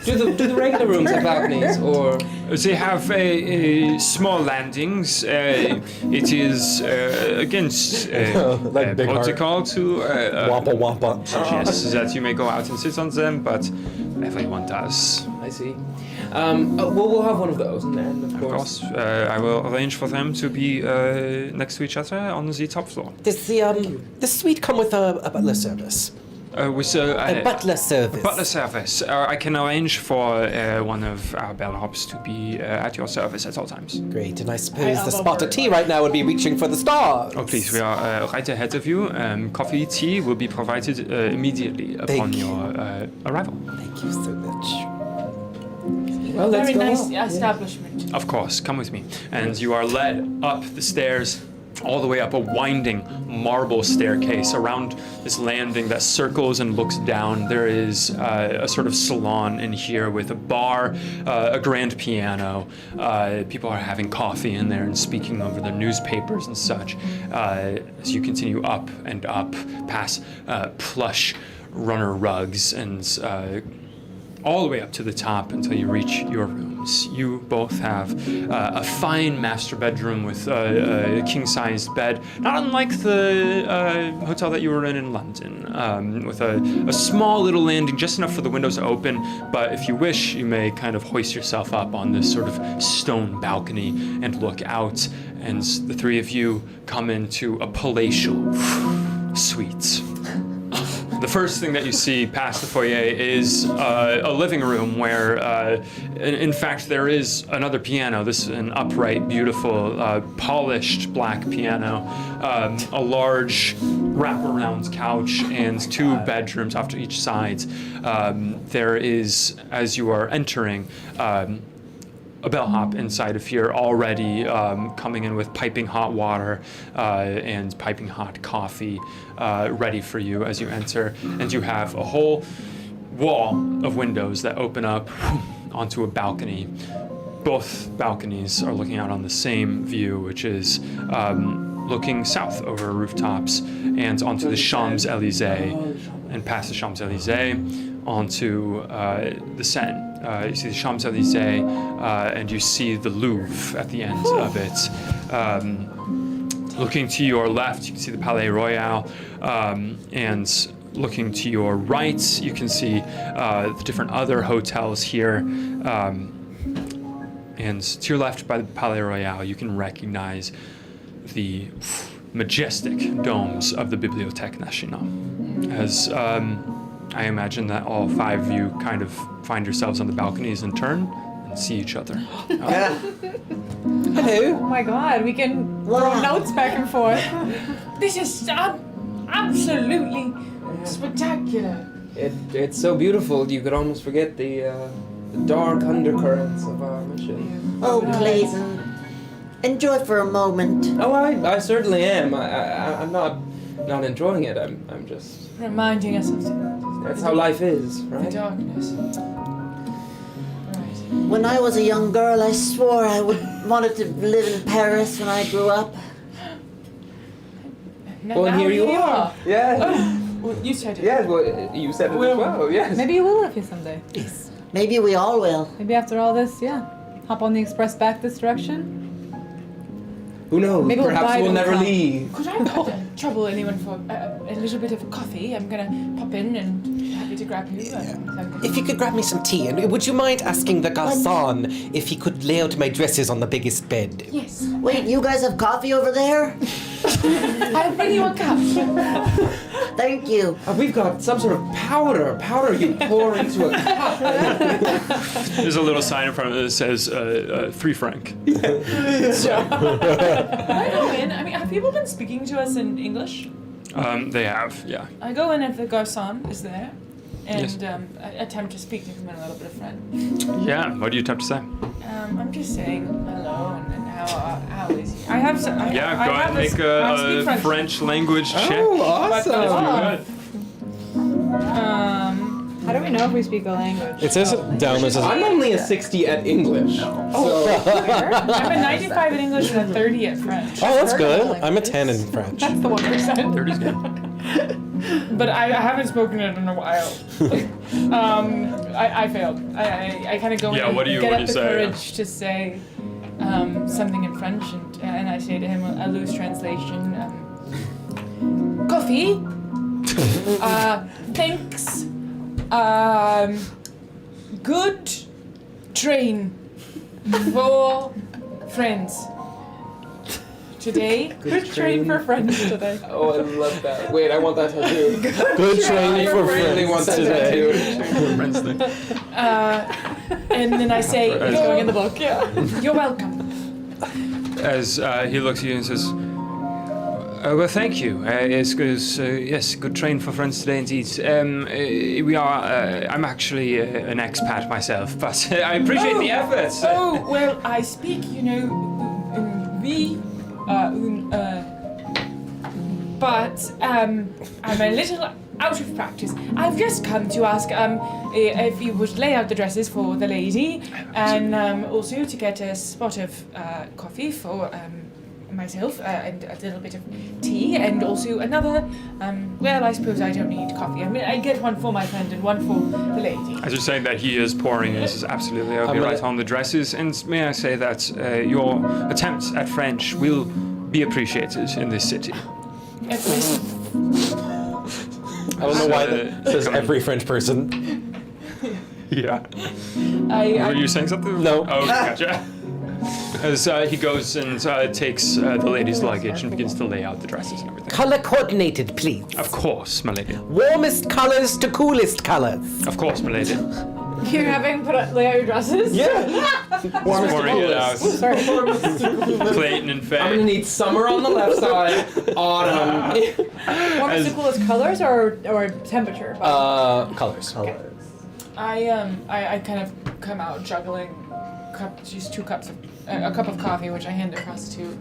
do the regular rooms have balconies, or They have a small landings. It is against Like Big Heart. protocol to Wampa wampa. suggest that you may go out and sit on them, but everyone does. I see. We'll have one of those, and then of Of course. course, I will arrange for them to be next to each other on the top floor. Does the suite come with a butler service? With A butler service. butler service. I can arrange for one of our bellhops to be at your service at all times. Great, and I suppose I'll the go spot for of it. tea right now would be reaching for the stars. Oh, please, we are right ahead of you. Coffee, tea will be provided immediately upon Thank you. your arrival. Thank you so much. Well, let's Very go. nice out. establishment. Of course, come with me. And you are led up the stairs, all the way up a winding marble staircase around this landing that circles and looks down. There is a sort of salon in here with a bar, a grand piano. People are having coffee in there and speaking over their newspapers and such. As you continue up and up past plush runner rugs and all the way up to the top until you reach your rooms. You both have a fine master bedroom with a king-sized bed, not unlike the hotel that you were in London, with a small little landing, just enough for the windows to open, but if you wish, you may kind of hoist yourself up on this sort of stone balcony and look out, and the three of you come into a palatial suite. The first thing that you see past the foyer is a living room where, in fact, there is another piano. This is an upright, beautiful, polished black piano, a large wraparound couch, and two bedrooms off to each side. There is, as you are entering, a bellhop inside of here already coming in with piping hot water and piping hot coffee ready for you as you enter. And you have a whole wall of windows that open up onto a balcony. Both balconies are looking out on the same view, which is looking south over rooftops and onto the Champs-Élysées, and past the Champs-Élysées onto the Seine. You see the Champs-Élysées, and you see the Louvre at the end of it. Looking to your left, you can see the Palais Royal, and looking to your right, you can see the different other hotels here. And to your left by the Palais Royal, you can recognize the majestic domes of the Bibliothèque Nationale. As I imagine that all five of you kind of find yourselves on the balconies and turn and see each other. Hello. Oh my god, we can throw Wow. notes back and forth. This is absolutely spectacular. It's so beautiful you could almost forget the dark undercurrents of our mission. Oh, Clayton. Enjoy for a moment. Oh, I certainly am. I'm not enjoying it. I'm just. Reminding us of That's how life is, the right? darkness. Right. When I was a young girl, I swore I wanted to live in Paris when I grew up. Well, and here you are. Yeah. Well, you said it. Yes. Well, you said it as well. Yes. Maybe you will if you someday. Maybe we all will. Maybe after all this, yeah. Hop on the express back this direction. Who knows? Maybe we'll Perhaps buy we'll them never some. leave. Could I trouble anyone for a little bit of coffee? I'm gonna pop in and happy to grab you. If you could grab me some tea, and would you mind asking the garçon if he could lay out my dresses on the biggest bed? Yes, Wait, you guys have coffee over there? I'll bring you a cup. Thank you. We've got some sort of powder. Powder you pour into a cup. There's a little sign in front of it that says 3 franc. Can I go in? I mean, have people been speaking to us in English? They have, yeah. I go in if the Carson is there, and Yes. I attempt to speak to him in a little bit of French. Yeah, what do you attempt to say? I'm just saying hello and how is he? I have some. Yeah, I go ahead have and this- make I a speak French language check. Oh, awesome. How do we know if we speak a language? It says it down as I'm only a 60 at English. So I'm a 95 in English and a 30 at French. Oh, that's Third good. language. I'm a 10 in French. That's the 1%. 30's good. But I haven't spoken it in a while. I failed. I kind of go in Yeah, and what do you get up the say? courage to say something in French, and I say to him a loose translation. Coffee. Thanks. Good train for friends. Today. Good train for friends today. Oh, I love that. Wait, I want that tattoo. Good training for really want friends that today. tattoo. And then I say, It's "You're going in the book. Yeah. You're welcome. As he looks at you and says, well, thank you. Yes, good train for friends today indeed. We are, I'm actually an expat myself, but I appreciate the efforts. Oh, well, I speak, but I'm a little out of practice. I've just come to ask if you would lay out the dresses for the lady, and also to get a spot of coffee for myself, and a little bit of tea, and also another, well, I suppose I don't need coffee. I mean, I get one for my friend and one for the lady. As you're saying that, he is pouring, and he says, absolutely, I'll be I'm right gonna- on the dresses. And may I say that your attempts at French will be appreciated in this city. I don't know why that says Come on. every French person. Yeah. I Were you saying something? No. Oh, gotcha. As he goes and takes the lady's luggage and begins to lay out the dresses and everything. Color coordinated, please. Of course, my lady. Warmest colors to coolest colors. Of course, my lady. You're having lay out your dresses? Yeah. Warmest pouring it out. Sorry. Clayton and I'm Faye. gonna need summer on the left side, autumn. What is the coolest colors or temperature? Colors. I kind of come out juggling just a cup of coffee, which I hand across to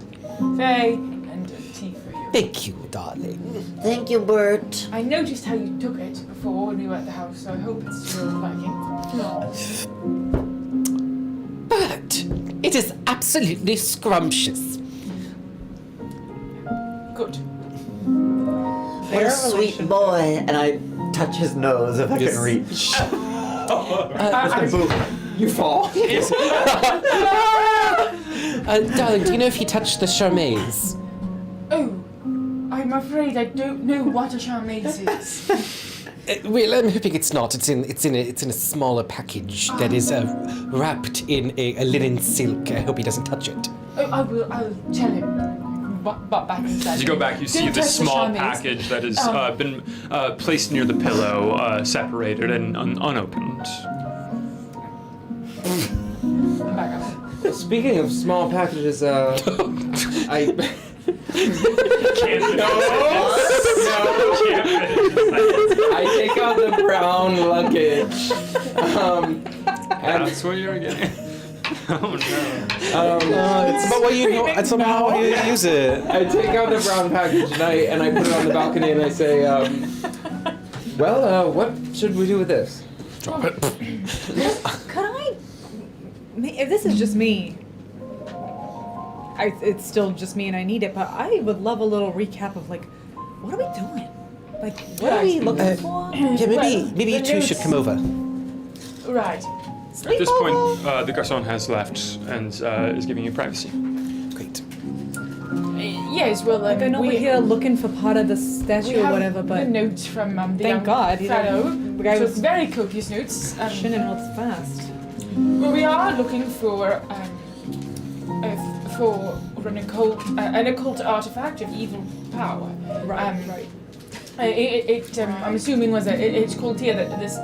Faye, and tea for you. Thank you, darling. Thank you, Bert. I noticed how you took it before when we were at the house, so I hope it's to your liking. But it is absolutely scrumptious. Good. What a sweet boy. And I touch his nose if I can reach. You fall. Darling, do you know if he touched the charmaze? Oh, I'm afraid I don't know what a charmaze is. Well, I'm hoping it's not. It's in a smaller package that is wrapped in a linen silk. I hope he doesn't touch it. Oh, I'll tell him. But back inside. As you go back, you see Don't this touch the small charmaze. package that has been placed near the pillow, separated and unopened. I'm back up. Speaking of small packages, I. I take out the brown luggage. And That's what you're getting. Oh no. It's about what you know. It's about how you use it. I take out the brown package and I put it on the balcony and I say, what should we do with this? Drop it. Could I? If this is just me, it's still just me and I need it, but I would love a little recap of what are we doing? What are we looking for? Yeah, maybe you the two should notes- come over. Right. At this point, the Carson has left and is giving you privacy. Great. Yes, well, I know we're here looking for part of the statue or whatever, but the notes from the thank young God, he fellow. didn't- the guy So was very copious notes. shinning real fast. Well, we are looking for an occult artifact of evil power. Right. I'm assuming it's called here that this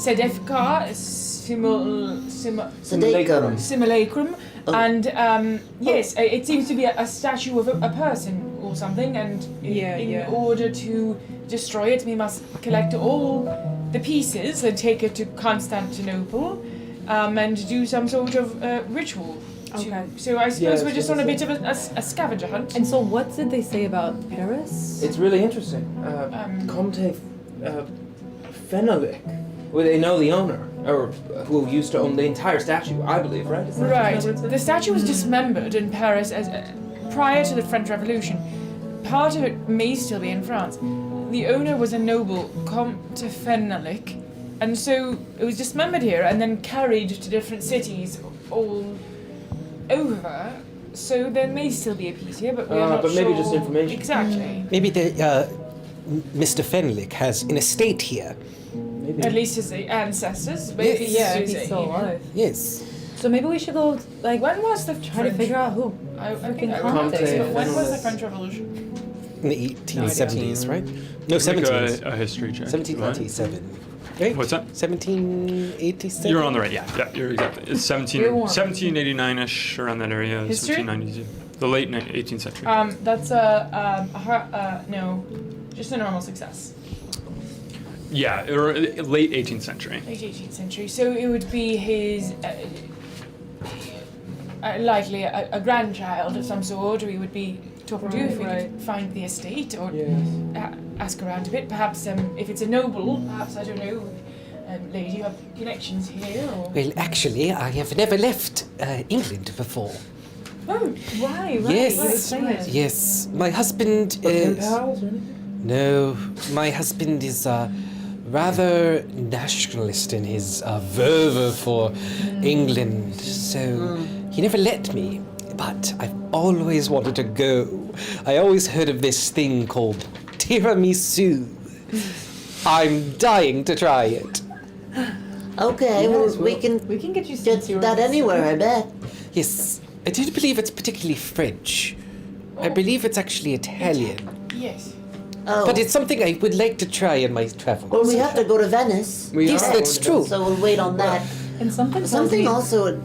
Sedefkar Simulacrum, and yes, it seems to be a statue of a person or something, and in order to destroy it, we must collect all the pieces and take it to Constantinople, and do some sort of ritual. Okay. So I suppose we're just on a bit of a scavenger hunt. And so what did they say about Paris? It's really interesting. Comte Fenalik. Well, they know the owner, or who used to own the entire statue, I believe, right? Is that Right. what it said? The statue was dismembered in Paris as prior to the French Revolution. Part of it may still be in France. The owner was a noble, Comte Fenalik, and so it was dismembered here and then carried to different cities all over. So there may still be a piece here, but we're not but maybe sure just information. exactly. Maybe Mr. Fenlick has an estate here. Maybe. At least his ancestors. Maybe If he's still alive. Yes. So maybe we should go, like, When was the try to figure out who. I think I Comte remember this, but when was the Fenalik. French Revolution? In the 1870s, right? No, Make 70s. a history check. 1787. Right? What's that? 1787? You're on the right, yeah, you're exactly. It's You're warm. 1789-ish, around that area. History? 1790s. The late 18th century. That's no, just a normal success. Yeah, or late 18th century. Late 18th century. So it would be his, likely a grandchild of some sort, or he would be talking to if we could find the estate, or ask around a bit. Perhaps if it's a noble, perhaps, I don't know, lady, you have connections here, or... Well, actually, I have never left England before. Oh, Right. Yes. You were saying. Yes. My husband Pen is... pals or anything? No, my husband is rather nationalist in his fervor for England, so he never let me. But I've always wanted to go. I always heard of this thing called tiramisu. I'm dying to try it. Okay, well, we can get you some get that tiramisu. anywhere, I bet. Yes, I don't believe it's particularly French. I believe it's actually Italian. Yes. Oh, But it's something I would like to try in my travels. well, we have to go to Venice, Yes, are that's going to true. so we'll wait on that. And something tells Something me- also.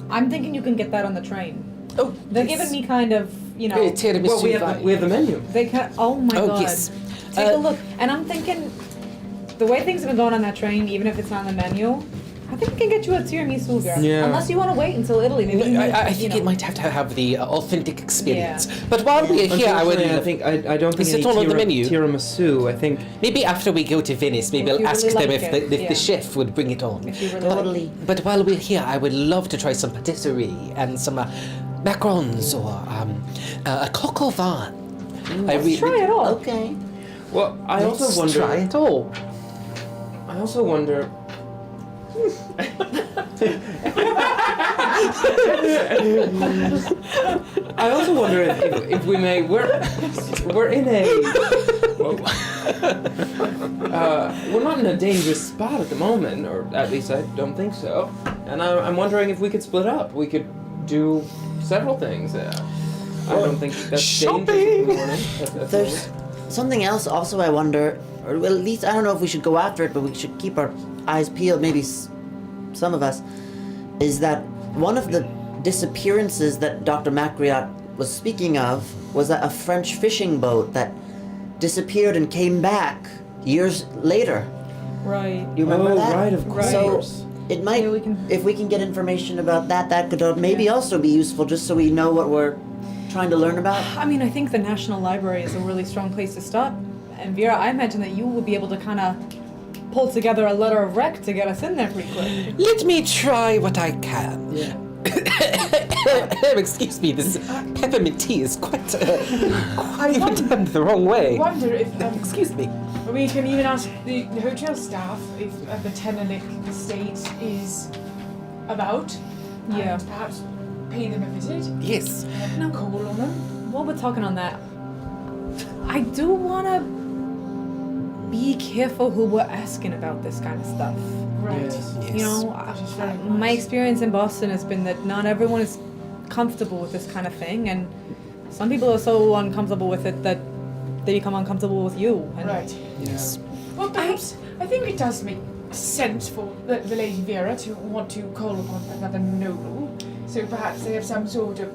I'm thinking you can get that on the train. Oh, They're yes. giving me kind of, you know. Tiramisu Well, we vibe. have the menu. They can. Oh my Oh, god. yes. Take a look. And I'm thinking, the way things have been going on that train, even if it's not on the menu, I think we can get you a tiramisu, girl. Yeah. Unless you want to wait until Italy. Maybe you I you think know. it might have to have the authentic experience. But while we're here, I would. Unfortunately, I don't think Is it any all on the menu? tiramisu. I think Maybe after we go to Venice, maybe If I'll you ask really them like if it, the yeah. chef would bring it on. If you really Totally. But while we're here, I would love to try some patisserie and some macarons or a coq au vin. Let's try it all. Okay. Well, I Let's also wonder. try it all. I also wonder. I also wonder if we may. We're in a. We're not in a dangerous spot at the moment, or at least I don't think so. And I'm wondering if we could split up. We could do several things. I don't think that's dangerous in the morning. That's There's something else also I wonder, or well, at least I don't know if we should go after it, but we should keep our eyes peeled, maybe some of us, is that one of the disappearances that Dr. Macriot was speaking of was a French fishing boat that disappeared and came back years later. Right. You remember that? Right, of Right. course. So it might, Yeah, we can- if we can get information about that, that could maybe also be useful, just so we know what we're trying to learn about. I mean, I think the National Library is a really strong place to start. And Vera, I imagine that you will be able to kind of pull together a letter of rec to get us in there pretty quick. Let me try what I can. Yeah. Excuse me, this peppermint tea is quite done the wrong way. I wonder if Excuse me. we can even ask the hotel staff if the Tenelic estate is about. Yeah. And perhaps pay them a visit. Yes. And call on them. While we're talking on that, I do want to be careful who we're asking about this kind of stuff. Right. Yes. Yes. You know, That is very my nice. experience in Boston has been that not everyone is comfortable with this kind of thing, and some people are so uncomfortable with it that they become uncomfortable with you. And Right. Yes. Well, perhaps I think it does make sense for the Lady Vera to want to call upon another noble. So perhaps they have some sort of,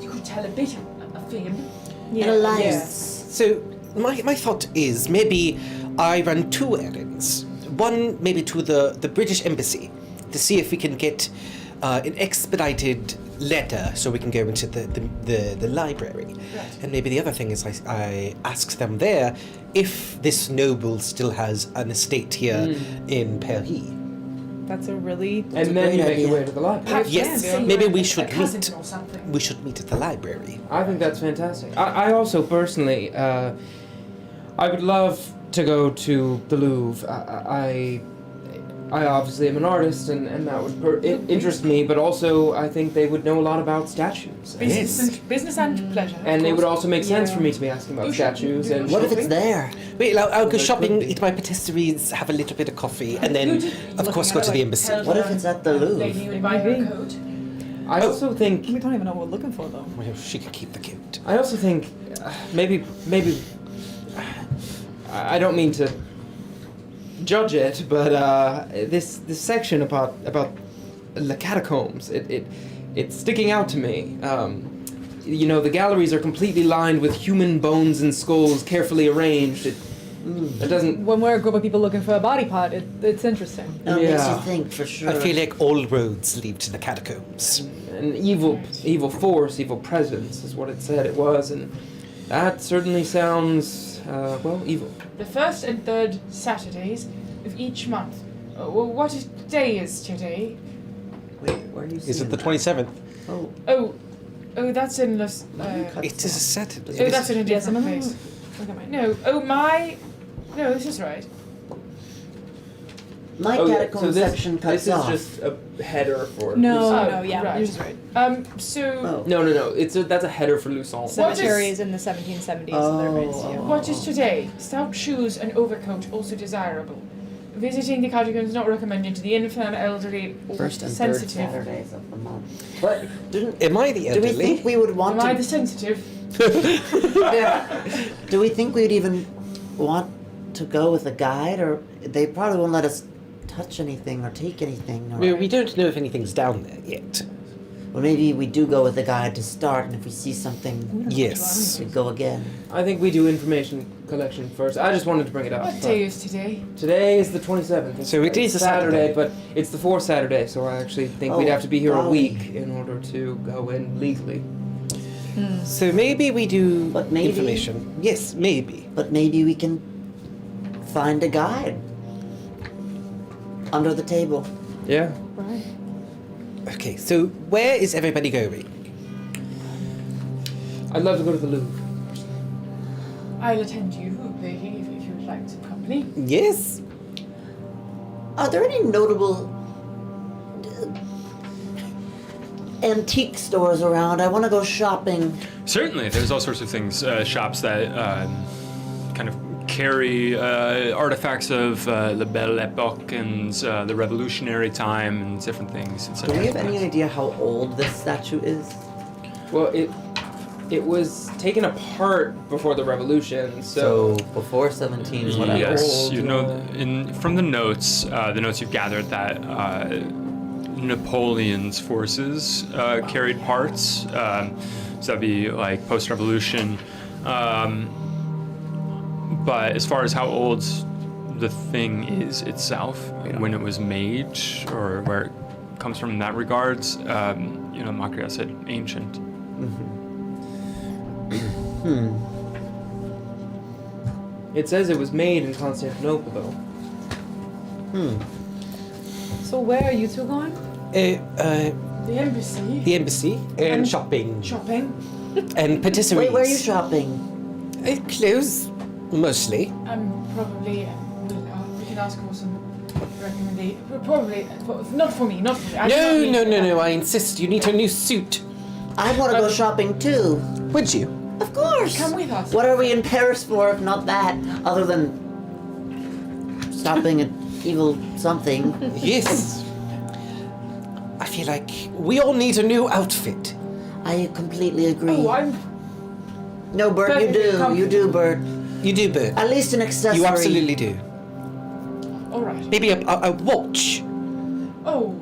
you could tell, a bit of a fib. An alliance. So my thought is maybe I run 2 errands. One maybe to the British Embassy to see if we can get an expedited letter so we can go into the library. Right. And maybe the other thing is I ask them there if this noble still has an estate here in Paris. that's a really And then great you make your idea. way to the library. Perhaps Yes, see maybe we a should cousin meet. or something. We should meet at the library. I think that's fantastic. I also personally, I would love to go to the Louvre. I obviously am an artist, and that would interest me. But also, I think they would know a lot about statues, Business and pleasure. of and it would course. also make sense Yeah. for me to be asking about You should statues. do And What if it's there? Wait, I'll go there shopping, could be. eat my patisseries, have a little bit of coffee, and then, of course, go to the embassy. Tell What if the it's at the Louvre? Lady you would buy her a coat. I also think we don't even know what we're looking for though. Well, she can keep the coat. I also think maybe I don't mean to judge it, but this section about the catacombs, it's sticking out to me. You know, the galleries are completely lined with human bones and skulls, carefully arranged. It doesn't. When we're a group of people looking for a body part, it's interesting. It makes Yeah. you think for sure. I feel like all roads lead to the catacombs. An evil force, evil presence is what it said it was, and that certainly sounds evil. The first and third Saturdays of each month. Well, what day is today? Wait, where are you Is seeing it the that? 27th? Oh, Oh, that's in the. It is a Saturday. Oh, that's in a Yes, different I'm place. Look at my. No. Oh my. No, this is right. my Oh, yeah, catacomb so this, section cuts this off. is just a header for No, Lucerne. no, yeah, right. you're just right. So. Oh. No. That's a header for Lucerne. Cemetery is in the 1770s, so there is. Yeah. What is today? Stout shoes and overcoat also desirable. Visiting the catacombs not recommended to the infirm, elderly, or First and third sensitive. Saturdays of the month. But Am I the do we elderly? think we would want Am I to? the sensitive? Do we think we'd even want to go with a guide, or they probably won't let us touch anything or take anything? Or, We don't know if anything's down there yet. well, maybe we do go with a guide to start, and if we see something, Yes. we go again. I think we do information collection first. I just wanted to bring it up. What day is today? Today is the 27th. So it is a Saturday, Saturday. but it's the fourth Saturday, so I actually think Oh, we'd have to be here a golly. week in order to go in legally. So maybe we do But maybe- information. Yes, maybe. But maybe we can find a guide under the table. Yeah. Right. Okay, so where is everybody going? I'd love to go to the Louvre. I'll attend you, lady, if you would like some company. Yes? Are there any notable antique stores around? I want to go shopping. Certainly, there's all sorts of things, shops that kind of carry artifacts of the Belle Epoque and the Revolutionary time and different things. And Do we have any things. idea how old this statue is? Well, it was taken apart before the Revolution, so before 17, whatever. Yes, Old, you know, from the notes you've gathered that Napoleon's forces carried parts. So that'd be like post-revolution. But as far as how old the thing is itself, when it was made, or where it comes from in that regards, Makria said ancient. it says it was made in Constantinople, though. So where are you two going? The embassy. The embassy and shopping Shopping. and patisseries. Wait, where are you shopping? Clothes, mostly. Probably. We can ask for some recommendation. Probably. Not for me. Not for me. I do not need- No. I insist. You need a new suit. I want to go shopping too. Would you? Of course. Come with us. What are we in Paris for if not that? Other than stopping at evil something. Yes. I feel like we all need a new outfit. I completely agree. Oh, I'm. No, Bert, you perfectly do. comfortable. You do, Bert. You do, Bert. At least an accessory. You absolutely do. All right. Maybe a watch. Oh.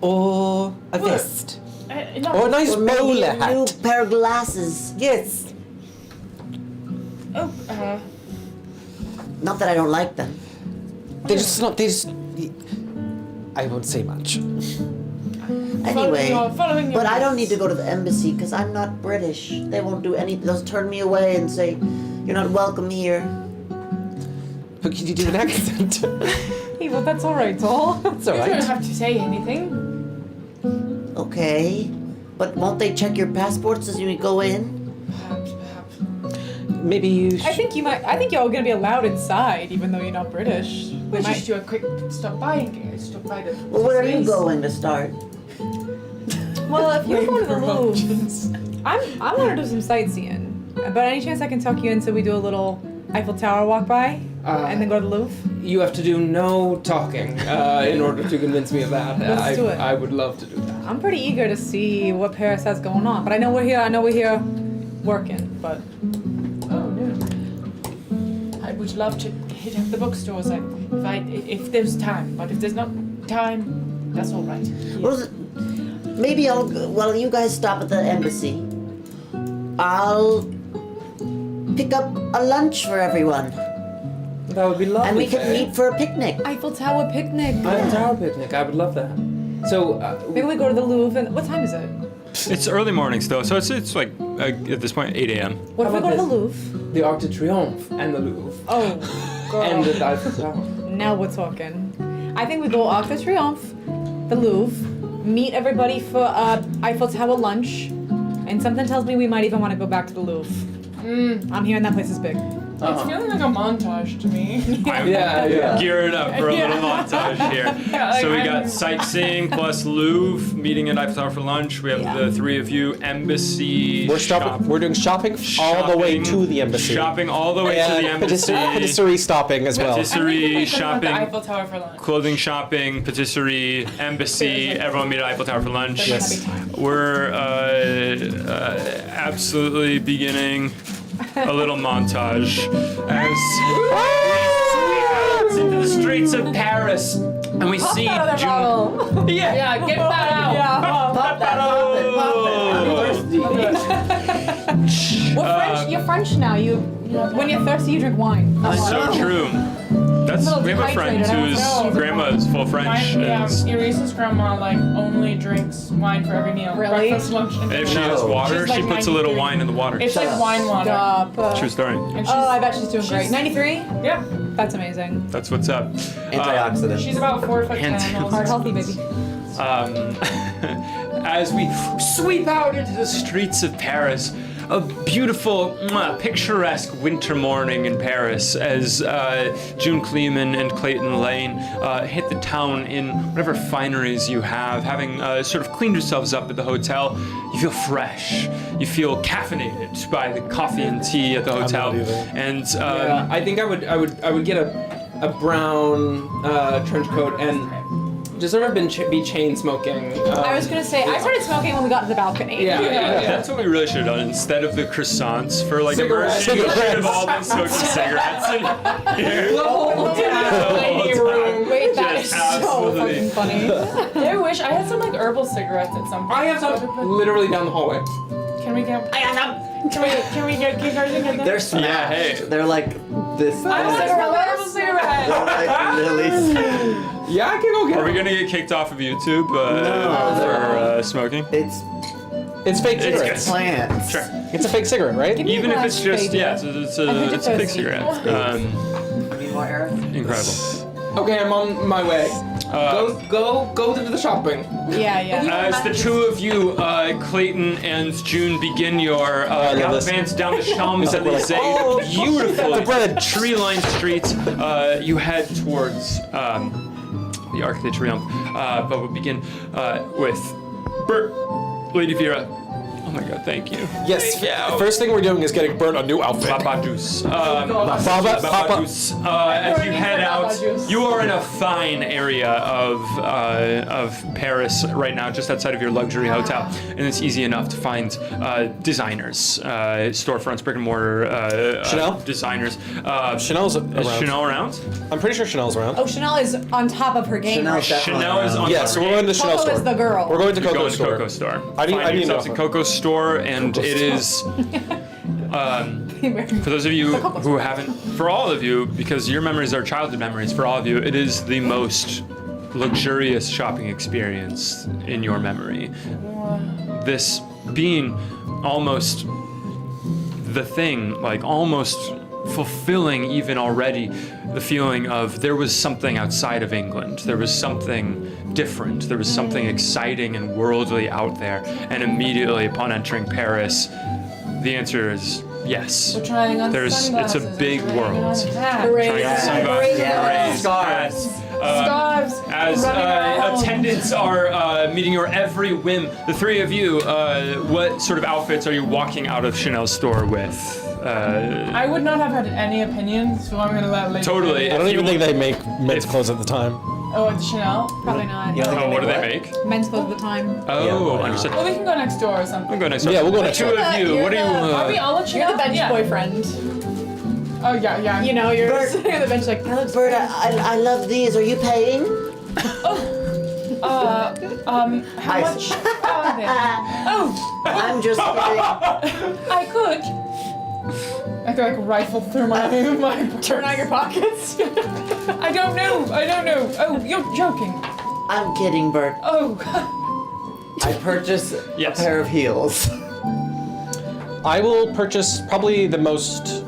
Or a What? vest. No. Or a nice Or maybe bowler a new hat. pair of glasses. Yes. Oh. Not that I don't like them. They're just not. I won't say much. Anyway, following your but I don't rules. need to go to the embassy because I'm not British. They won't do anything. They'll turn me away and say, "You're not welcome here." But can you do an accent? Hey, well, that's all right, Tall. That's all You don't right. have to say anything. Okay, but won't they check your passports as you go in? Perhaps. Maybe you. I think you might. I think you're all gonna be allowed inside, even though you're not British. We'll just do a quick stop by and stop by the. Well, where are you place. going to start? Well, if you're going to the Louvre, I want to do some sightseeing. But any chance I can talk you into we do a little Eiffel Tower walk by and then go to the Louvre? You have to do no talking in order to convince me of that. Let's do it. I would love to do that. I'm pretty eager to see what Paris has going on. But I know we're here working. But Oh no. I would love to hit up the bookstores if there's time, but if there's not time, that's all right. Well, maybe I'll. While you guys stop at the embassy, I'll pick up a lunch for everyone, That would be lovely. and we can Faye. meet for a picnic. Eiffel Tower picnic. Eiffel Tower picnic. I would love that. So, Maybe we go to the Louvre. And what time is it? It's early morning still, so it's like at this point 8 a.m. What if How we go about to the this? Louvre? the Arc de Triomphe and the Louvre Oh, girl. and the Eiffel Tower. Now we're talking. I think we go Arc de Triomphe, the Louvre, meet everybody for Eiffel Tower lunch, and something tells me we might even want to go back to the Louvre. I'm hearing that place is big. It's feeling like a montage to me. I'm Yeah. gearing up for a little montage here. Yeah, So we like, got I'm- sightseeing plus Louvre, meeting at Eiffel Tower for lunch. We have the three of you, embassy. We're stopping. We're doing shopping all the way to the embassy. Shopping all the way to the embassy. Patisserie stopping as well. I Patisserie, think we could go to shopping, the Eiffel Tower for lunch. clothing shopping, patisserie, embassy. Everyone meet at Eiffel Tower for lunch. Yes. We're absolutely beginning a little montage as we sweep out into the streets of Paris and we see June. Yeah, get that out. Pop that, pop it, pop it. We're French. You're French now. When you're thirsty, you drink wine. So true. We have a friend dehydrated, I don't whose know. grandma is full French. Irisa's grandma only drinks wine for every meal. Really? Breakfast, lunch, and And if she dinner. has water, She's she like puts a little 93. wine in the water. It's like wine water. Stop. True story. And she's, Oh, I bet she's doing great. 93? yeah, That's amazing. That's what's up. Antioxidants. she's about 4'10". Heart healthy, baby. As we sweep out into the streets of Paris, a beautiful, picturesque winter morning in Paris as June Kleeman and Clayton Lane hit the town in whatever fineries you have, having sort of cleaned yourselves up at the hotel. You feel fresh. You feel caffeinated by the coffee and tea at the hotel. And Yeah, I think I would get a brown trench coat and just sort of be chain smoking. I was gonna say, I started smoking when we got to the balcony. Yeah. that's what we really should have done. Instead of the croissants for like Cigarettes. immersion, we should have all been smoking cigarettes in here. The whole Lady room. Wait, that is Just so absolutely. fucking funny. I wish I had some herbal cigarettes at some point. I have some literally down the hallway. Can we get? I got some. Can we get Carson get them? They're smashed. Yeah, hey. They're like this. I want some herbal cigarettes. like lilies. Yeah, I can go get Are we them. gonna get kicked off of YouTube No. for smoking? It's It's fake It's cigarettes. plants. Sure. It's a fake cigarette, right? Give me Even a if glass, it's just baby. it's I think a it's fake a cigarette. Need more air? Incredible. Okay, I'm on my way. Go to the shopping. Yeah, yeah. As the two of you, Clayton and June, begin your gallivant down the Champs-Élysées, Oh, beautiful the bread. tree-lined streets, you head towards the Arc de Triomphe. But we'll begin with Bert, Lady Vera, Oh my god, thank you. Yes. Thank you. First thing we're doing is getting Bert a new outfit. Babadoos. Baba- Babadoos. As you head out, Babadoos. you are in a fine area of Paris right now, just outside of your luxury hotel, and it's easy enough to find designers, storefronts, brick and mortar Chanel? designers. Chanel's Is around. Chanel around? I'm pretty sure Chanel's around. Oh, Chanel is on top of her game. Chanel's definitely Chanel is around. on. Yeah, so we're going to Chanel Coco store. is the girl. We're going to You're Coco going to store. Coco store. I need Find yourselves to in Coco store, and Coco it store. is. For those of you who haven't, for all of you, because your memories are childhood memories, for all of you, it is the most luxurious shopping experience in your memory. This being almost the thing, like almost fulfilling even already the feeling of there was something outside of England. There was something different. There was something exciting and worldly out there. And immediately upon entering Paris, the answer is yes. We're trying on It's a sunglasses. big We're trying world. on hats. Hooray. Trying on sunglasses, Yeah. berets, Scarves. hats. Scarves. As running around. attendants are meeting your every whim, the three of you, what sort of outfits are you walking out of Chanel's store with? I would not have had any opinion, so I'm gonna let Lady. Totally. I don't If even you think they make men's if- clothes at the time. Oh, it's Chanel. Probably not. You don't think Oh, what do they what? make? Men's clothes at the time. Oh, Yeah, why not? understood. Well, we can go next door or something. I'm going next door. Yeah, we'll go next Two door. of you, You're what do you? the- Are we all at You're Chanel? the bench Yeah. boyfriend. Oh yeah, yeah. You know, you're Bert. sitting on the bench like, that looks Bert, good. I love these. Are you paying? How much are they? Oh, I'm just kidding. I could. I could like rifle through my Turn out your pockets. I don't know. Oh, you're joking. I'm kidding, Bert. Oh, I purchase Yes. a pair of heels. I will purchase probably the most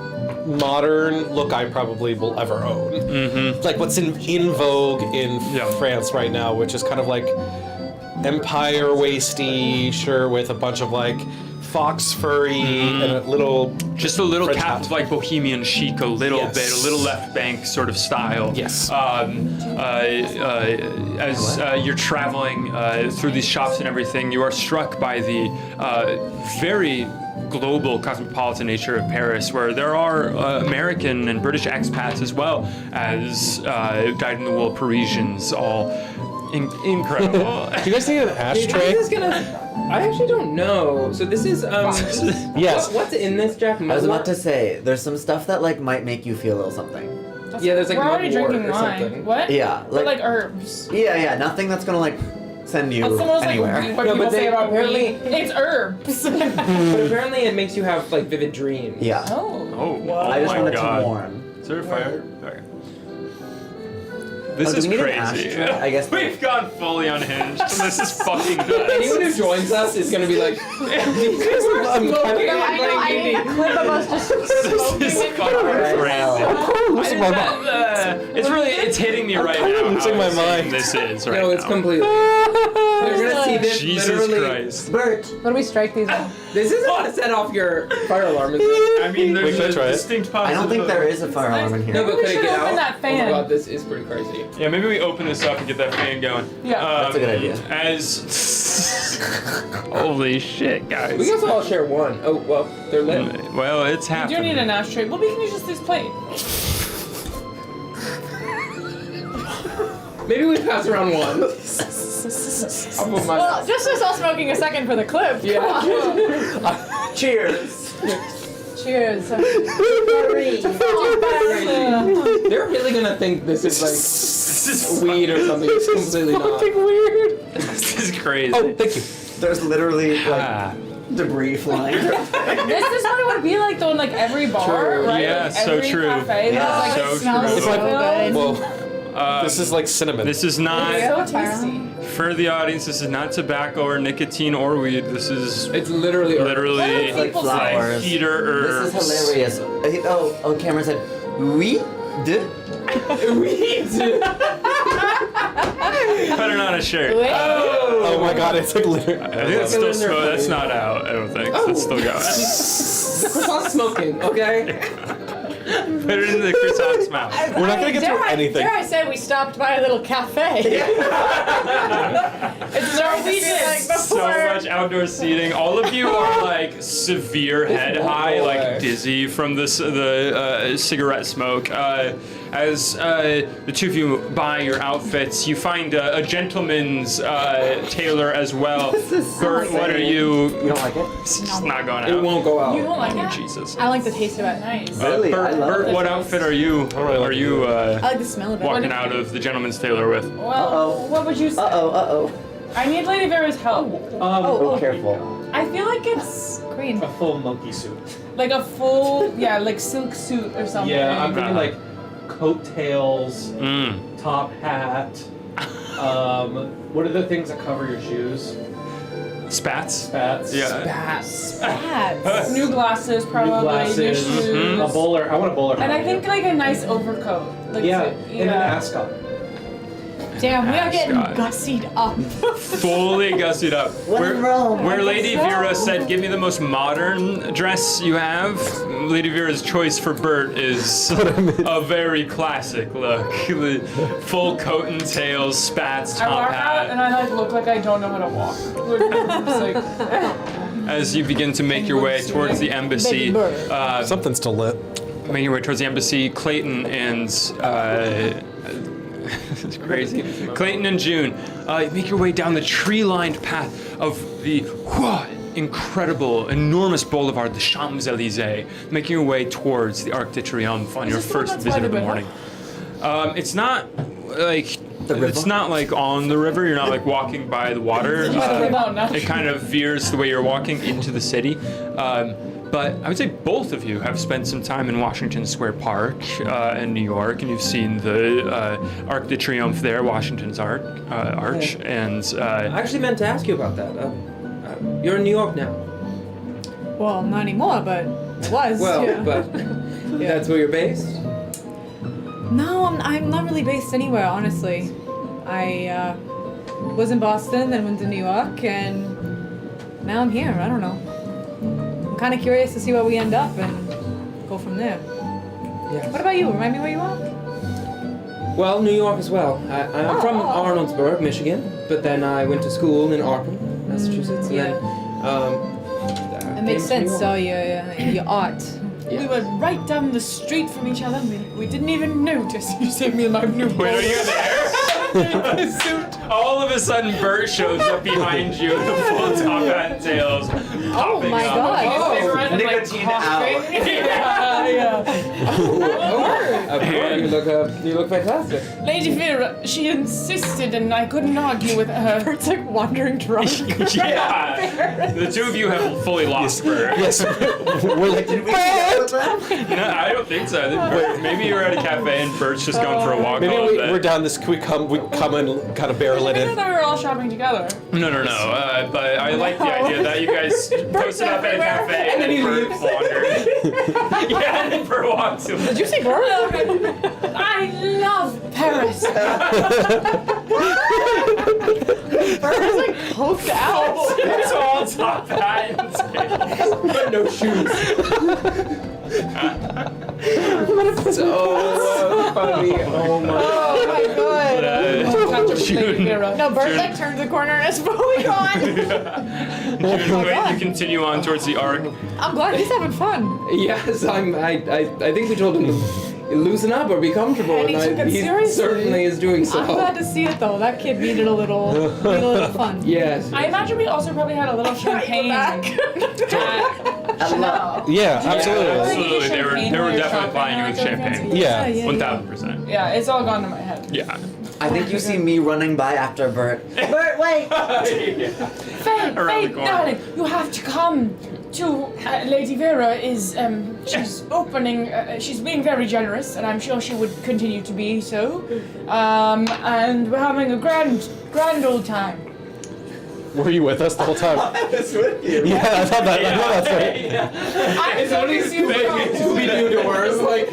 modern look I probably will ever own. Mm-hmm. Like what's in vogue in Yeah. France right now, which is kind of like empire waisty shirt with a bunch of like fox furry and a little. Just a little French cap hat. of like bohemian chic, a little Yes. bit, a little left bank sort of style. Yes. As you're traveling through these shops and everything, you are struck by the very global cosmopolitan nature of Paris, where there are American and British expats as well as dyed-in-the-wool Parisians, all incredible. Do you guys need an ashtray? This is gonna. I actually don't know. So this is Yes. What's in this, Jack? I was about to say, there's some stuff that like might make you feel a little something. Yeah, there's like we're already mugwort drinking or wine. something. What? Yeah, But like- like herbs. Yeah, nothing that's gonna like send you That's almost anywhere. like what No, people but they say about apparently- weed. It's herbs. But apparently it makes you have like vivid dreams. Yeah. Oh. Oh, I just my want it god. to warm. Is there a fire? Okay. This Oh, do is we need an crazy. ashtray? I guess- We've gone fully unhinged. This is fucking nuts. Anyone who joins us is gonna be like, these guys are smoking. I need a clip of us just smoking. This is fucking Alright, crazy. hell. It's hitting me right now. losing how my insane mind. This is right No, it's now. completely. They're gonna see this Jesus literally. Christ. Bert, What do we strike these on? This isn't gonna set off your fire alarm, is it? I mean, there's Wait, can I a try it? distinct I possibility. don't think there is a fire alarm in No, here. but we could it should get open out? that Oh fan. my god, this is pretty crazy. Yeah, maybe we open this up and get that fan going. Yeah. That's a good idea. As holy shit, guys. We can all share one. Oh well, they're lit. Well, it's You happening. do need an ashtray. Well, we can use just this plate. Maybe we pass around one. I'll put my. Well, just us all smoking a second for the clip. Yeah. Cheers. Cheers. They're really gonna think this is like This is weed or something. It's completely not. weird. This is crazy. Oh, thank you. There's literally like Ah. debris flying. This is what it would be like though in like every bar, True. right? Yeah, like so every true. cafe. Yeah. There's, like, So it smells true. It's like- good. Well, this is like cinnamon. This is not So tasty. for the audience. This is not tobacco or nicotine or weed. This is It's literally. literally It's like People say flowers. heater herbs. This is hilarious. Oh, Cameron said, oui, de. Put it on a shirt. Oh my god, it's like literally. I think that's still smoke. That's not out. I don't think. That's still going. The croissant's smoking, okay? Put it in the croissant's mouth. We're not gonna get through anything. Dare I say we stopped by a little cafe? It's Norwegian like So before. much outdoor seating. All of you are like severe head high, like dizzy from the cigarette smoke. As the two of you buy your outfits, you find a gentleman's tailor as well. Bert, what are you? You don't like it? It's not going out. It won't go out. You don't like Oh, it? Jesus. I like the taste of it. Nice. Really? I love Bert, it. what outfit are you? Are you I like the smell of it. walking out of the gentleman's tailor with? Well, Uh-oh. what would you say? Uh-oh. I need Lady Vera's help. Oh, careful. I feel like it's Green. A full monkey suit. like a full, like silk suit or something. Yeah, I'm thinking like coattails, Mm. top hat. What are the things that cover your shoes? Spats? Spats. Yeah. Bats. New glasses, probably. New glasses. New shoes. A bowler. I want a bowler hat. And I think like a nice overcoat. Like Yeah, to- and an ascot. Damn, we are getting Ascot. gussied up. Fully gussied up. When in Rome. Where I Lady guess so. Vera said, give me the most modern dress you have, Lady Vera's choice for Bert is a very classic look. The full coat and tails, spats, I top walk out and hat. I like look like I don't know how to walk. I'm just like, As you begin to make your way towards the embassy, Something's still lit. making your way towards the embassy, Clayton and it's crazy. Clayton and June, make your way down the tree-lined path of the incredible, enormous boulevard, the Champs-Élysées, making your way towards the Arc de Triomphe on your this the one first that's visit by of the the river? morning. It's not like it's not like on the river. You're not like walking by the water. It kind of veers the way you're walking into the city. But I would say both of you have spent some time in Washington Square Park in New York, and you've seen the Arc de Triomphe there, Washington's arch. And I actually meant to ask you about that. You're in New York now. Well, not anymore, but it was. Well, yeah. but that's where you're based? No, I'm not really based anywhere, honestly. I was in Boston, then went to New York, and now I'm here. I don't know. I'm kind of curious to see where we end up and go from there. Yeah. What about you? Remind me where you are? Well, New York as well. I'm from Arnoldsburg, Michigan, but then I went to school in Arkham, Massachusetts, and then It makes came to New sense. York. So your art. we were right down the street from each other. We didn't even notice. You saved me in my new wait, are you there? All of a sudden, Bert shows up behind you in the full top hat and tails. Oh my god. Nicotine out. You look fantastic. Lady Vera, she insisted, and I couldn't argue with her. Bert's like wandering drunk. Yeah. The two of you have fully lost Bert. Yes. We're like, Did we get with them? No, I don't think so. I think maybe you're at a cafe and Bert's just going for a walk. maybe all day. we're down this. We come and kind of barrel I it didn't know in. that we were all shopping together. No. But I like the idea that you guys posted up at a cafe and then Bert wandered. Yeah, and then Bert walked to Did you say Bert? I love Paris. Bert was like poked out. It's all top hat and tails. But no shoes. So funny. Oh my. Oh my god. Catch up with Lady Vera. No, Bert like turned the corner and is going on. You continue on towards the Arc. I'm glad he's having fun. Yes, I think we told him to loosen up or be comfortable, And he took it he seriously. certainly is doing so. I'm glad to see it though. That kid needed a little fun. Yes. I imagine we also probably had a little champagne. at Chanel. Yeah, absolutely. Absolutely, they were Champagne while definitely you're shopping, buying you like, with really champagne. fancy. Yeah. 1000%. Yeah, it's all gone to my head. Yeah. I think you see me running by after Bert. Bert, wait! Faye, Around the corner. darling, you have to come to Lady Vera is she's opening she's being very generous and I'm sure she would continue to be so and we're having a grand old time. Were you with us the whole time? I was with you. Yeah, I thought that's right. It's only Scooby-Doo doors, like.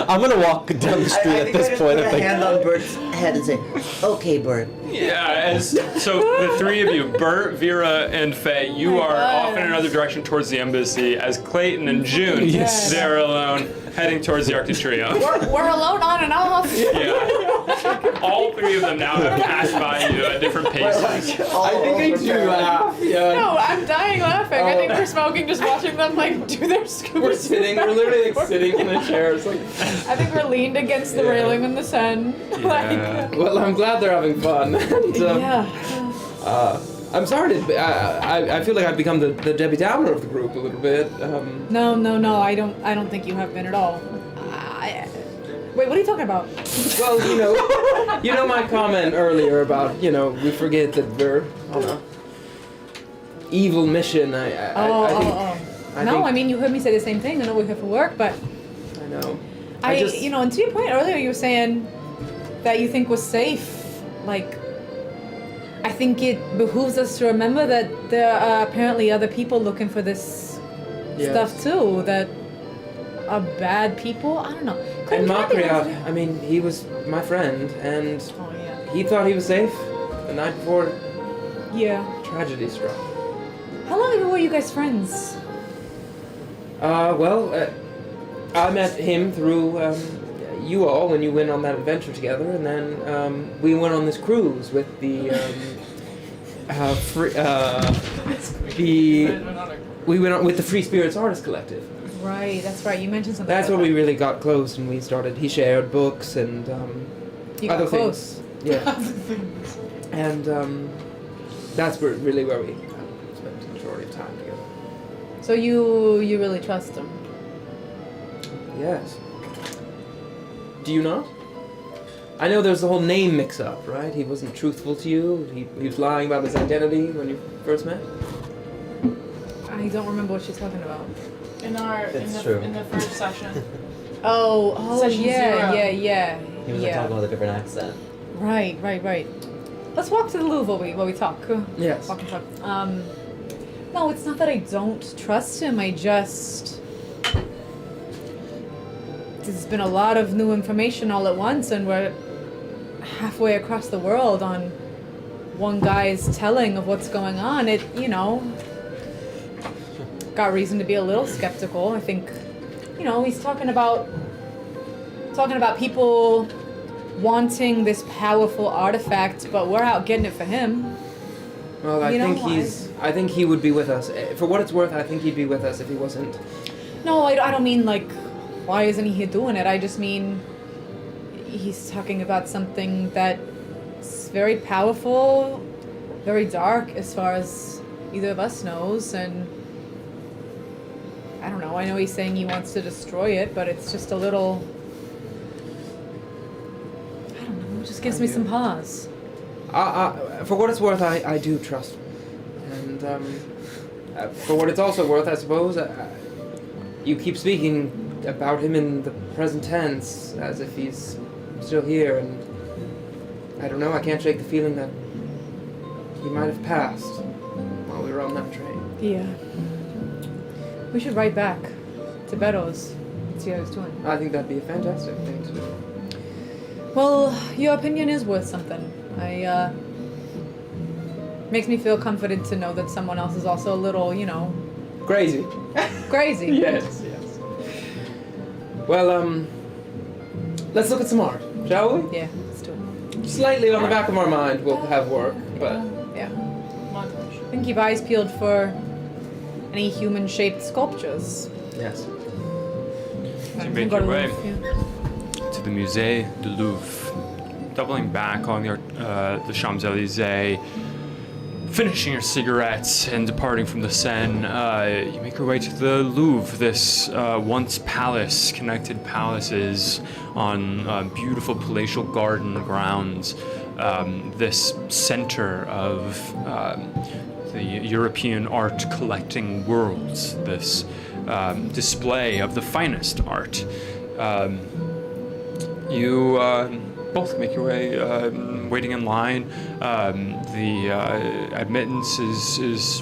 I'm gonna walk down the street I at think this I just point. put I a hand think. on Bert's head and say, "Okay, Bert." Yeah, so the three of you, Bert, Vera, and Faye, you are off in another direction towards the embassy, as Clayton and June, Yes. they're alone, heading towards the Arc de Triomphe. We're alone on and off. Yeah. all three of them now have passed by you at different paces. I think I do laugh. Yeah. No, I'm dying laughing. I think we're smoking just watching them like do their scuba. We're literally like sitting in the chairs. Like, I think we're leaned against the railing in the sun. Yeah. well, I'm glad they're having fun. And, I'm sorry to. I feel like I've become the Debbie Downer of the group a little bit. No. I don't think you have been at all. Wait, what are you talking about? Well, you know my comment earlier about we forget that we're on a evil mission. I mean, you heard me say the same thing. I know we're here for work, but I know. And to your point earlier, you were saying that you think we're safe. Like, I think it behooves us to remember that there are apparently other people looking for this stuff too. That are bad people. I don't know. And Makriat, I mean, he was my friend, and he thought he was safe the night before tragedy struck. How long ago were you guys friends? I met him through you all when you went on that adventure together, and then we went on this cruise with we went on with the Free Spirits Artist Collective. Right, that's right. You mentioned something. That's about where we that. really got close, and we started. He shared books and You got other close. things. Yeah. And that's really where we spent the majority of time together. So you really trust him? Yes. Do you not? I know there's the whole name mix-up, right? He wasn't truthful to you. He was lying about his identity when you first met. I don't remember what she's talking about. In the first session. Session zero. Yeah. He was talking with a different accent. Right. Let's walk to the Louvre while we talk. Yes. Walk and talk. No, it's not that I don't trust him. There's been a lot of new information all at once, and we're halfway across the world on one guy's telling of what's going on. Got reason to be a little skeptical. I think, he's talking about people wanting this powerful artifact, but we're out getting it for him. Well, I think he would be with us. For what it's worth, I think he'd be with us if he wasn't. No, I don't mean like, why isn't he here doing it? I just mean he's talking about something that's very powerful, very dark as far as either of us knows, and I don't know. I know he's saying he wants to destroy it, but it's just a little... I don't know. It just gives me some pause. For what it's worth, I do trust him. And for what it's also worth, I suppose, you keep speaking about him in the present tense as if he's still here, and I don't know, I can't shake the feeling that he might have passed while we were on that train. Yeah. We should write back to Beddoes and see how he's doing. I think that'd be a fantastic thing to do. Well, your opinion is worth something. Makes me feel comforted to know that someone else is also a little, Crazy. crazy. Yes. Well, let's look at some art, shall we? Yeah, let's do it. Slightly on the back of our mind, we'll have work, but Yeah. I think keep eyes peeled for any human-shaped sculptures. yes. So you make your way to the Musée du Louvre, doubling back on the Champs-Élysées, finishing your cigarettes and departing from the Seine. You make your way to the Louvre, this once palace, connected palaces on beautiful palatial garden grounds, this center of the European art collecting worlds, this display of the finest art. You both make your way, waiting in line. The admittance is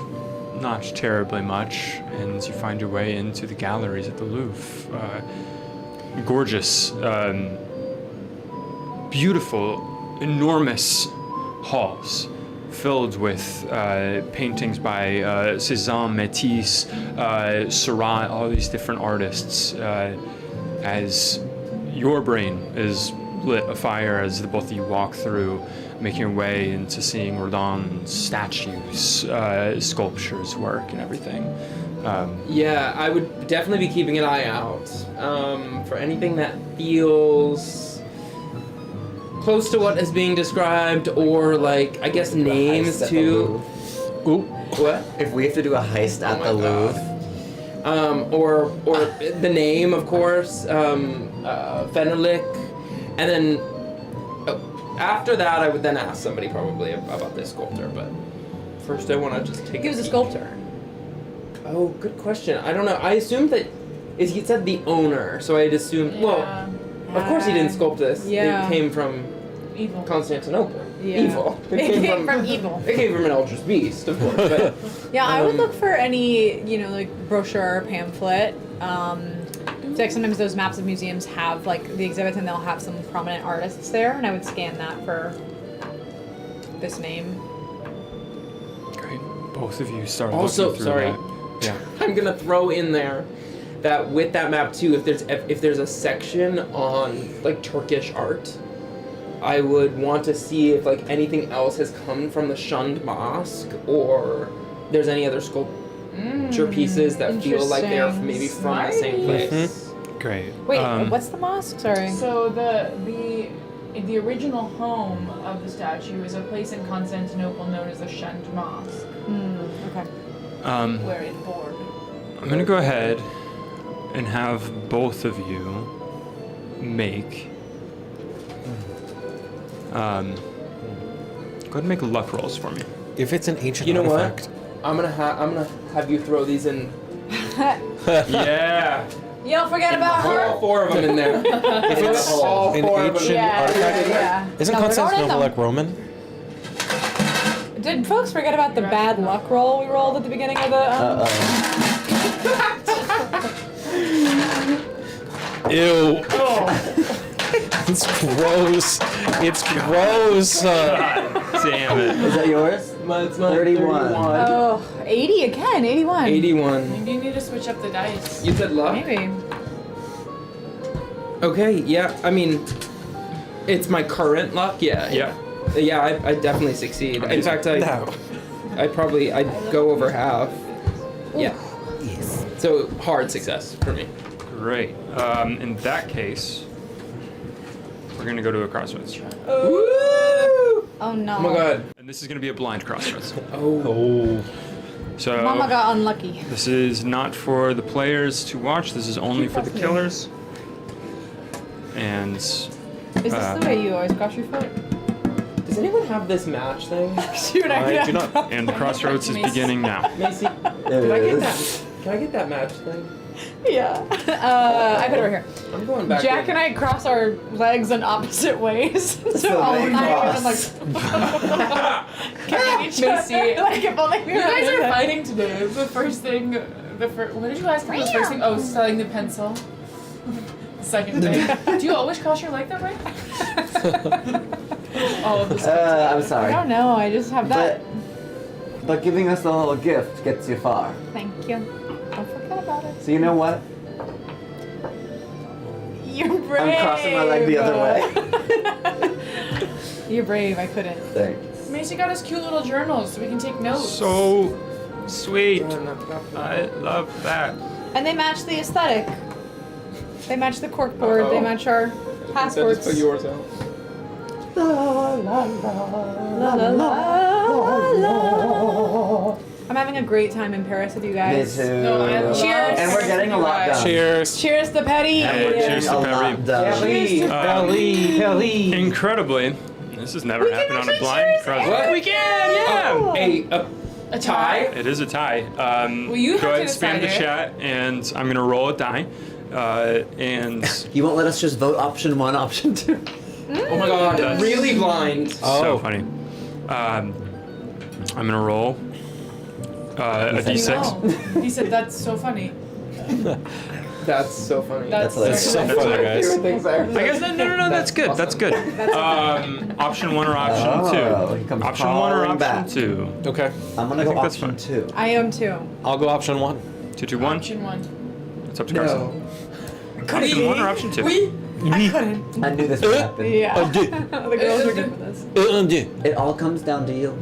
not terribly much, and you find your way into the galleries at the Louvre. Gorgeous, beautiful, enormous halls filled with paintings by Cézanne, Matisse, Seurat, all these different artists, as your brain is lit a fire as the both of you walk through, making your way into seeing Rodin's statues, sculptures, work, and everything. Yeah, I would definitely be keeping an eye out for anything that feels close to what is being described, or like I guess names too. Ooh, what? If we have to do a heist at the Louvre. Or the name, of course, Fennelik, and then after that, I would then ask somebody probably about this sculptor. But first, I want to just take. He was a sculptor. Oh, good question. I don't know. I assumed that he said the owner, so I'd assumed. Well, of course he didn't sculpt this. Yeah. It came from Evil. Constantinople. Yeah. Evil. It came from evil. It came from an Eldritch Beast, of course. But, Yeah, I would look for any, like brochure or pamphlet. It's like sometimes those maps of museums have like the exhibits and they'll have some prominent artists there, and I would scan that for this name. Great. Both of you start Also, looking through sorry. that. Yeah. I'm gonna throw in there that with that map too, if there's a section on like Turkish art, I would want to see if like anything else has come from the shunned mosque, or there's any other sculpture pieces that feel like they're maybe from the same place. Great. Wait, what's the mosque? Sorry. So the original home of the statue is a place in Constantinople known as the Shent Mosque, Okay. where it bored. I'm gonna go ahead and have both of you make. Go ahead and make luck rolls for me. If it's an ancient You know artifact. what? I'm gonna have you throw these in. Yeah. You don't forget about her. All four of them in there. If it's all an four of them. ancient artifact. Yeah. Isn't No, they're not in Constantinople them. like Roman? Did folks forget about the bad luck roll we rolled at the beginning of the? Ew. It's gross. It's gross. Damn it. Is that yours? It's 31. Oh, 80 again. 81. 81. Maybe you need to switch up the dice. You said luck? Maybe. Okay, yeah, I mean, it's my current luck, yeah. Yeah. Yeah, I definitely succeed. In fact, I'd go over half. Yeah. Yes. So, hard success for me. Great. In that case, we're gonna go to a crossroads. Oh no. Oh my god. And this is gonna be a blind crossroads. Oh. So Mama got unlucky. this is not for the players to watch. This is only for the killers. And Is this the way you always cross your foot? Does anyone have this match thing? Shoot, I do not. and the crossroads is beginning now. Macy, There can I it get is. that? Can I get that match thing? Yeah. I put it over here. I'm going back. Jack and I cross our legs in opposite ways. So all they the time cross. I'm like kicking each Macy. other. Like if only we You were guys doing are that. fighting today. The first thing, what did you ask him? The first thing, selling the pencil. Second thing, do you always cross your leg that way? All of this. I'm I sorry. don't know. I just have that. But giving us the little gift gets you far. Thank you. Don't forget about it. So you know what? You're brave. I'm crossing my leg the other way. You're brave. I couldn't. Thanks. Macy got us cute little journals so we can take notes. So sweet. I love that. And they match the aesthetic. They match the corkboard. They match our passports. Just put yours out. La, la, la. I'm having a great time in Paris with you Me guys. too. No, I love Cheers. And we're getting a lot done. Cheers. Cheers to Petty. And we're Hey, getting cheers a to lot Perry. done. Pelly. Incredibly, this has never happened on a blind crossroads. What? We can, yeah. A tie? It is a tie. you go have ahead, to spam the decide it. chat, and I'm gonna roll a die. And You won't let us just vote option 1, option 2. Oh my god, That's- really blind. so funny. I'm gonna roll a d6. Oh, he said that's so funny. That's so funny. That's so funny, guys. I guess no, that's good. awesome. That's good. Option 1 or option Oh, 2. he comes Option 1 or crawling option back. 2. Okay. I'm gonna I go think that's option fine. 2. I am too. I'll go option 1. 2, 2, 1. Option 1. It's up to Carson. No. Option 1 or option 2? I couldn't. I knew this would happen. Yeah. Undo. The girls are good for this. Undo. It all comes down to you.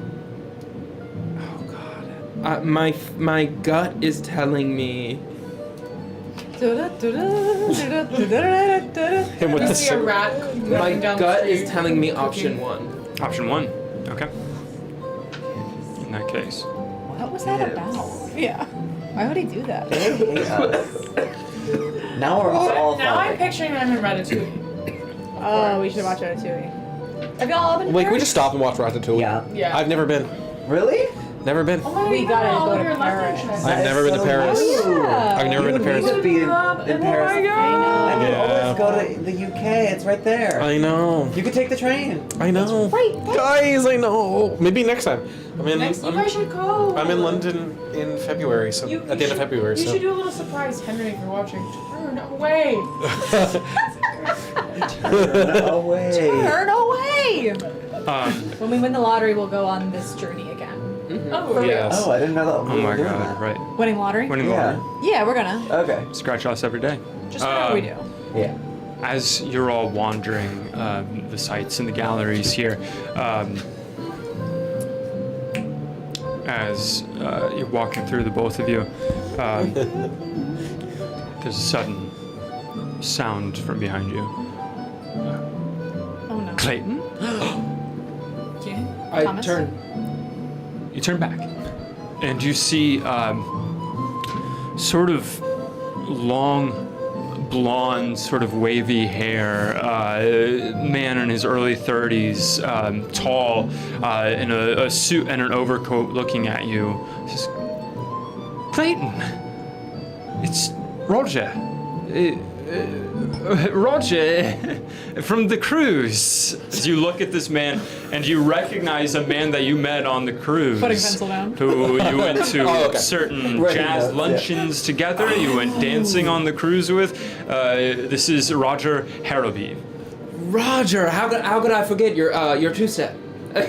My gut is telling me. Him with You the see a rat. My running down the gut street. is telling me option one. Option 1. Okay. In that case. What was that about? Yeah. Why would he do that? They hate us. Now we're all Now I'm falling. picturing them in Ratatouille. Oh, we should watch Ratatouille. Have y'all all been to Wait, can we Paris? just stop and watch Ratatouille? Yeah. Yeah. I've never been. Really? Never been. Oh my We God, gotta all go of to your left Paris. interest. I've never been to Paris. Yeah. I've never been to Paris. You would be in Paris. Oh my God. And you Yeah. always go to the UK. It's right there. I know. You could take the train. I know. Right. Guys, I know. Maybe next time. Next, you guys should go. I'm in London in February, so You- at you the end of should- February. You So should do a little surprise, Henry, if you're watching. Turn away. No way. Turn away! Um, When we win the lottery, we'll go on this journey again. Oh, yes. Oh, I didn't know that. oh my god, right. Winning lottery? Winning Yeah. lottery. Yeah, we're gonna. Okay. Scratch offs every day. Just whatever we do. Yeah. As you're all wandering the sites and the galleries here, as you're walking through, the both of you, there's a sudden sound from behind you. Oh no. Clayton? Yeah. I Thomas? turn. You turn back, and you see sort of long, blonde, sort of wavy hair, man in his early 30s, tall, in a suit and an overcoat, looking at you. He says, Clayton, it's Roger. Roger from the cruise. As you look at this man and you recognize a man that you met on the cruise. Putting pencil down. Who you went to Oh, okay. certain Right, jazz yeah. luncheons together. You went dancing on the cruise with. This is Roger Harrowby. Roger, how could I forget your two-step? You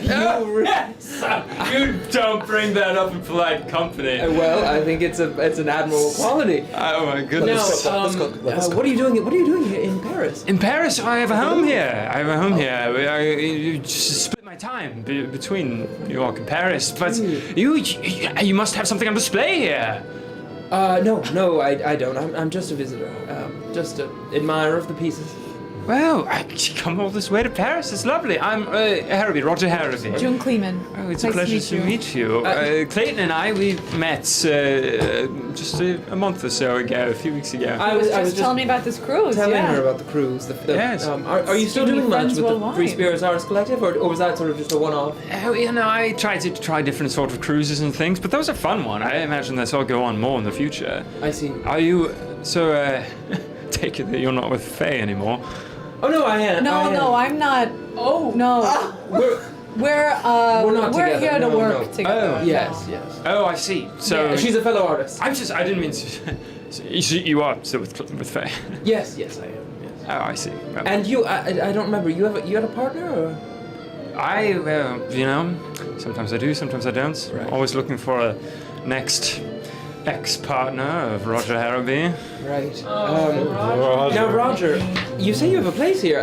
don't bring that up in polite company. Well, I think it's an admirable quality. Oh my Now, goodness. what are you doing? What are you doing here in Paris? In Paris, I have a home here. I just split my time between New York and Paris. But you must have something on display here. No, I don't. I'm just a visitor. Just an admirer of the pieces. Well, I come all this way to Paris. It's lovely. I'm Harrowby, Roger Harrowby. June Kleeman. Oh, it's Nice a pleasure to meet you. Clayton and I, we met just a month or so ago, a few weeks ago. I was just telling me about this cruise. telling yeah. her about the cruise. Yes. Are you still So many doing much friends with the worldwide. Free Spirits Arts Collective, or was that sort of just a one-off? Oh, I try to try different sort of cruises and things, but that was a fun one. I imagine this will go on more in the future. I see. Are you, take it that you're not with Faye anymore? Oh no, I am. No, I'm not. Oh. No. We're We're not together. here to No, work no. together. Oh, yes. Oh, I see. So, Yeah. She's a fellow artist. I didn't mean to, you are still with Faye? Yes, I am. Yes. Oh, I see. Well, And you, I don't remember. You had a partner, or? Sometimes I do, sometimes I don't. Right. Always looking for a next ex-partner of Roger Harrowby. Right. Roger. Now, Roger, you say you have a place here.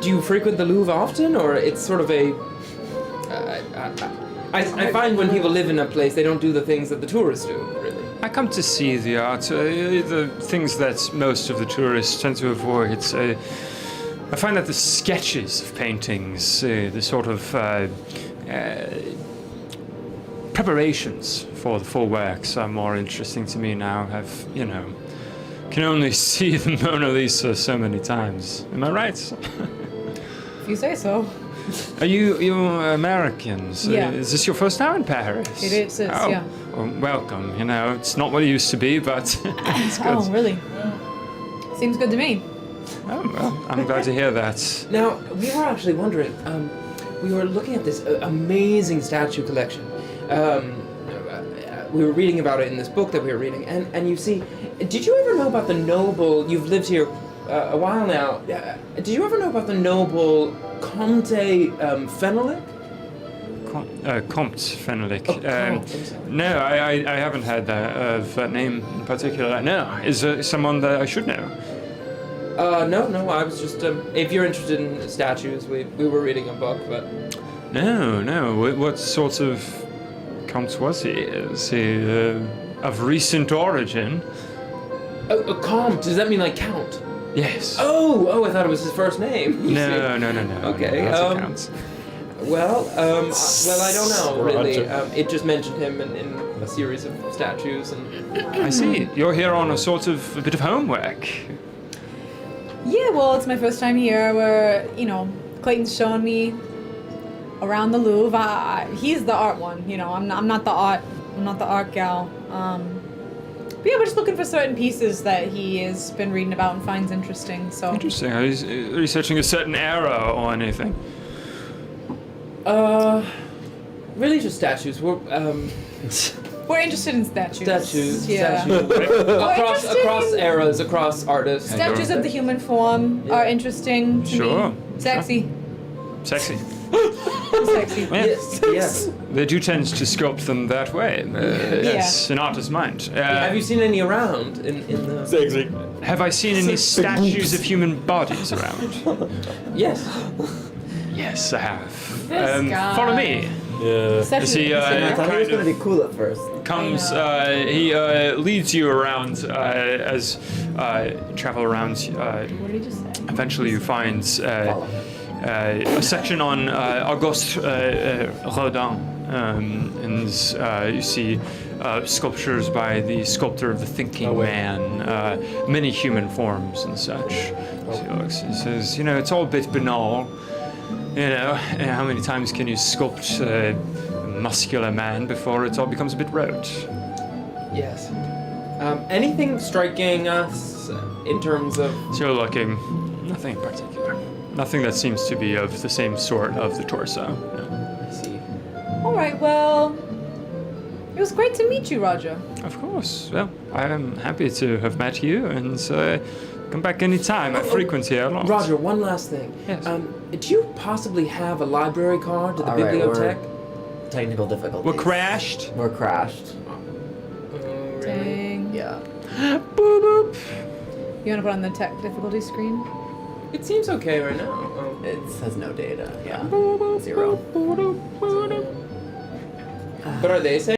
Do you frequent the Louvre often, or it's sort of a? I find when people live in a place, they don't do the things that the tourists do, really. I come to see the art, the things that most of the tourists tend to avoid. I find that the sketches of paintings, the sort of preparations for the full works are more interesting to me now. Can only see the Mona Lisa so many times. Am I right? If you say so. Are you Americans? Yeah. Is this your first time in Paris? It is, Oh, yeah. well, welcome. It's not what it used to be, but it's good. Oh, really? Seems good to me. Oh, well, I'm glad to hear that. Now, we were actually wondering. We were looking at this amazing statue collection. We were reading about it in this book that we were reading, and you see, did you ever know about the noble? You've lived here a while now. Did you ever know about the noble Comte Fenelick? Comte Fenelick. Oh, Comte, I'm sorry. No, I haven't heard that name in particular. No, is someone that I should know? No. I was just if you're interested in statues, we were reading a book, but No. What sort of count was he? Is he of recent origin? a comte. Does that mean like count? Yes. Oh, I thought it was his first name. You see. No. Okay, That's a count. Well, I don't know really. Roger. It just mentioned him in a series of statues, and I see. You're here on a bit of homework. Yeah, well, it's my first time here. Where Clayton's showing me around the Louvre. He's the art one. I'm not the art gal. But yeah, we're just looking for certain pieces that he has been reading about and finds interesting. So Interesting. Are you researching a certain era or anything? really just statues. we're interested in statues. Statues. Yeah. across eras, across artists. Statues of the human form are interesting to Sure. me. Sexy. Sexy. Sexy. Yes. They do tend to sculpt them that way. Yes, an artist's mind. Have you seen any around in the? Sexy. Have I seen any statues of human bodies around? Yes. Yes, I have. This guy. Follow me. Yeah. As he I thought he was kind gonna of be cool at first. comes, he leads you around as travel around. What did he just say? Eventually, you find a section on Auguste Rodin, and you see sculptures by the sculptor of the thinking man, many human forms and such. He says, it's all a bit banal. How many times can you sculpt a muscular man before it all becomes a bit rote? Yes. Anything striking us in terms of? So you're looking, nothing in particular. Nothing that seems to be of the same sort of the torso. No. I see. All right. Well, it was great to meet you, Roger. Of course. Well, I am happy to have met you, and come back anytime. I frequent here a lot. Roger, one last thing. Yes. Do you possibly have a library card to the All right, bibliothèque? Technical difficulties. We're crashed. We're crashed. Dang. Yeah. Boop, boop. You want to put on the tech difficulty screen? It seems okay right now. It says no data. Yeah. 0. But are they saying?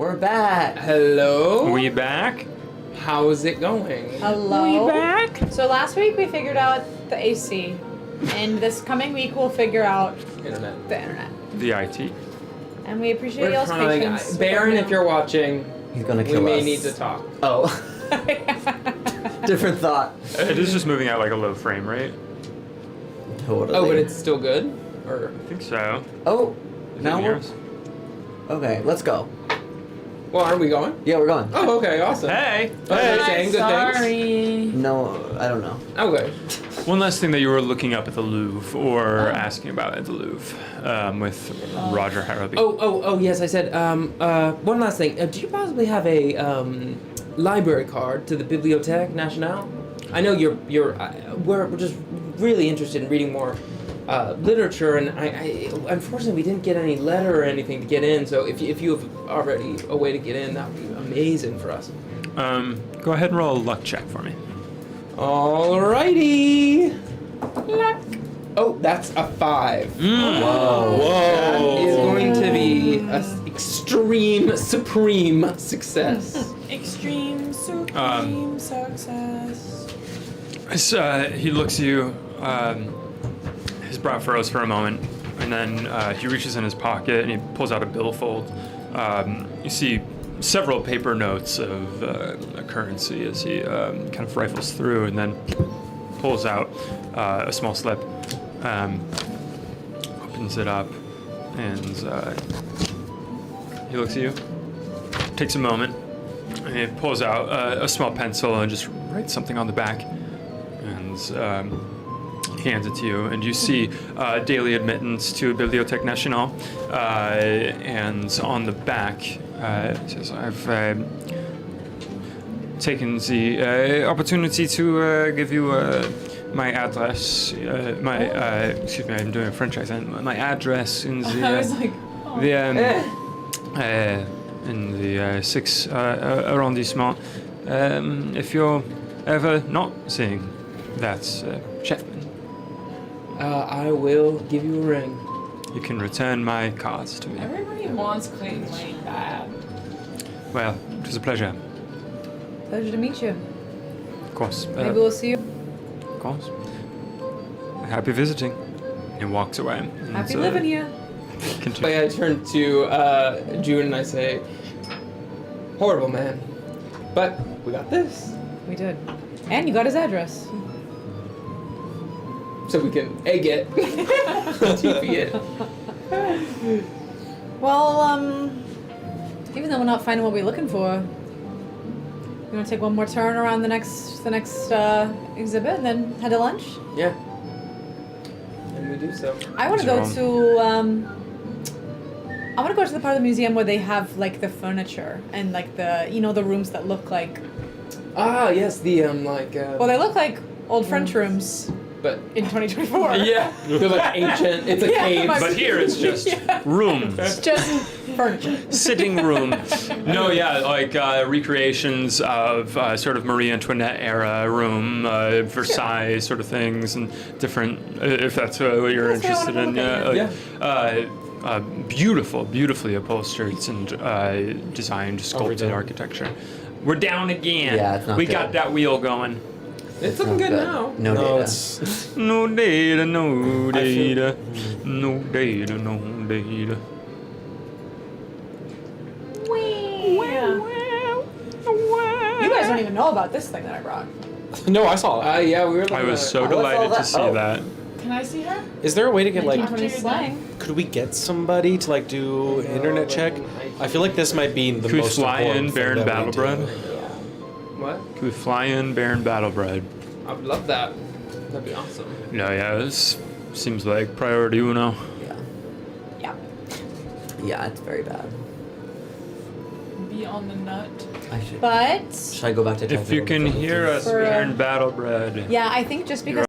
we're back. Hello. We back? How's it going? Hello. We back? So last week we figured out the AC, and this coming week we'll figure out Internet. the internet. The IT. And we appreciate We're y'all's trying. patience. Baron, if you're watching, He's gonna kill we us. may need to talk. Oh. Different thought. It is just moving at like a low frame rate. Totally. Oh, but it's still good? Or I think so. Oh, Is now it we're... yours? Okay, let's go. well, aren't we going? Yeah, we're going. Oh, okay, awesome. Hey! Hey, saying good things. Sorry. No, I don't know. Okay. One last thing that you were looking up at the Louvre, or asking about at the Louvre, with Roger Harrowby. Oh, yes, I said, one last thing. Do you possibly have a, library card to the Bibliothèque Nationale? I know we're just really interested in reading more, literature, and I unfortunately we didn't get any letter or anything to get in, so if you have already a way to get in, that would be amazing for us. Go ahead and roll a luck check for me. Alrighty. Luck. Oh, that's a 5. Whoa. That is going to be an extreme, supreme success. Extreme supreme success. He looks at you, his brow furrows for a moment, and then he reaches in his pocket and he pulls out a billfold. You see several paper notes of a currency as he kind of rifles through and then pulls out a small slip, opens it up, and he looks at you, takes a moment, and he pulls out a small pencil and just writes something on the back, and hands it to you, and you see daily admittance to Bibliothèque Nationale, and on the back it says, I've taken the opportunity to give you my address, excuse me, I'm doing a French accent, my address in the, I was like, oh. in the 6th arrondissement. If you're ever not seeing that Chefman, I will give you a ring. you can return my cards to me. Everybody wants Clayton Lane bad. Well, it was a pleasure, Pleasure to meet you. of course. Maybe we'll see you. Of course. Happy visiting. And he walks away. And, Happy living here. Continue. I turn to June and I say, horrible man, but we got this. We did. And you got his address. So we can egg it, TP it. Well, even though we're not finding what we're looking for, you want to take one more turn around the next exhibit and then head to lunch? Yeah. And we do so. I want to go to I want to go to the part of the museum where they have like the furniture and like the the rooms that look like Ah, yes, the well they look like old French rooms but in 2024. yeah, they're like ancient. It's a cave. But here it's just rooms. It's just furniture. Sitting room. No, yeah, like recreations of sort of Marie Antoinette era room, Versailles sort of things, and different, if that's what you're That's what I interested in. wanna look Beautifully upholstered and designed, sculpted Overdone. architecture. We're down again. Yeah, it's not We good. got that wheel going. It's looking good now. No No, data. it's No data, no I feel- data. No data, no data. You guys don't even know about this thing that I brought. no. I saw it. Yeah, we were. I was so What's all delighted to that? see Oh. that. Can I see her? Is there a way to get like? 1920s slang. Could we get somebody to like do internet check? I feel like this might be the Could we most fly important in thing Baron that we do. Battlebred? What? Could we fly in Baron Battlebred? I would love that. That'd be awesome. No, yeah, this seems like priority uno. Yeah. Yeah. Yeah, it's very bad. Be on the nut. I should. But Should I go back to If you can hear us, For, Baron Battlebred. yeah, I think just because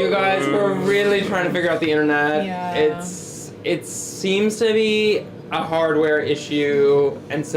You guys were really trying to figure out the internet. Yeah. It seems to be a hardware issue, and so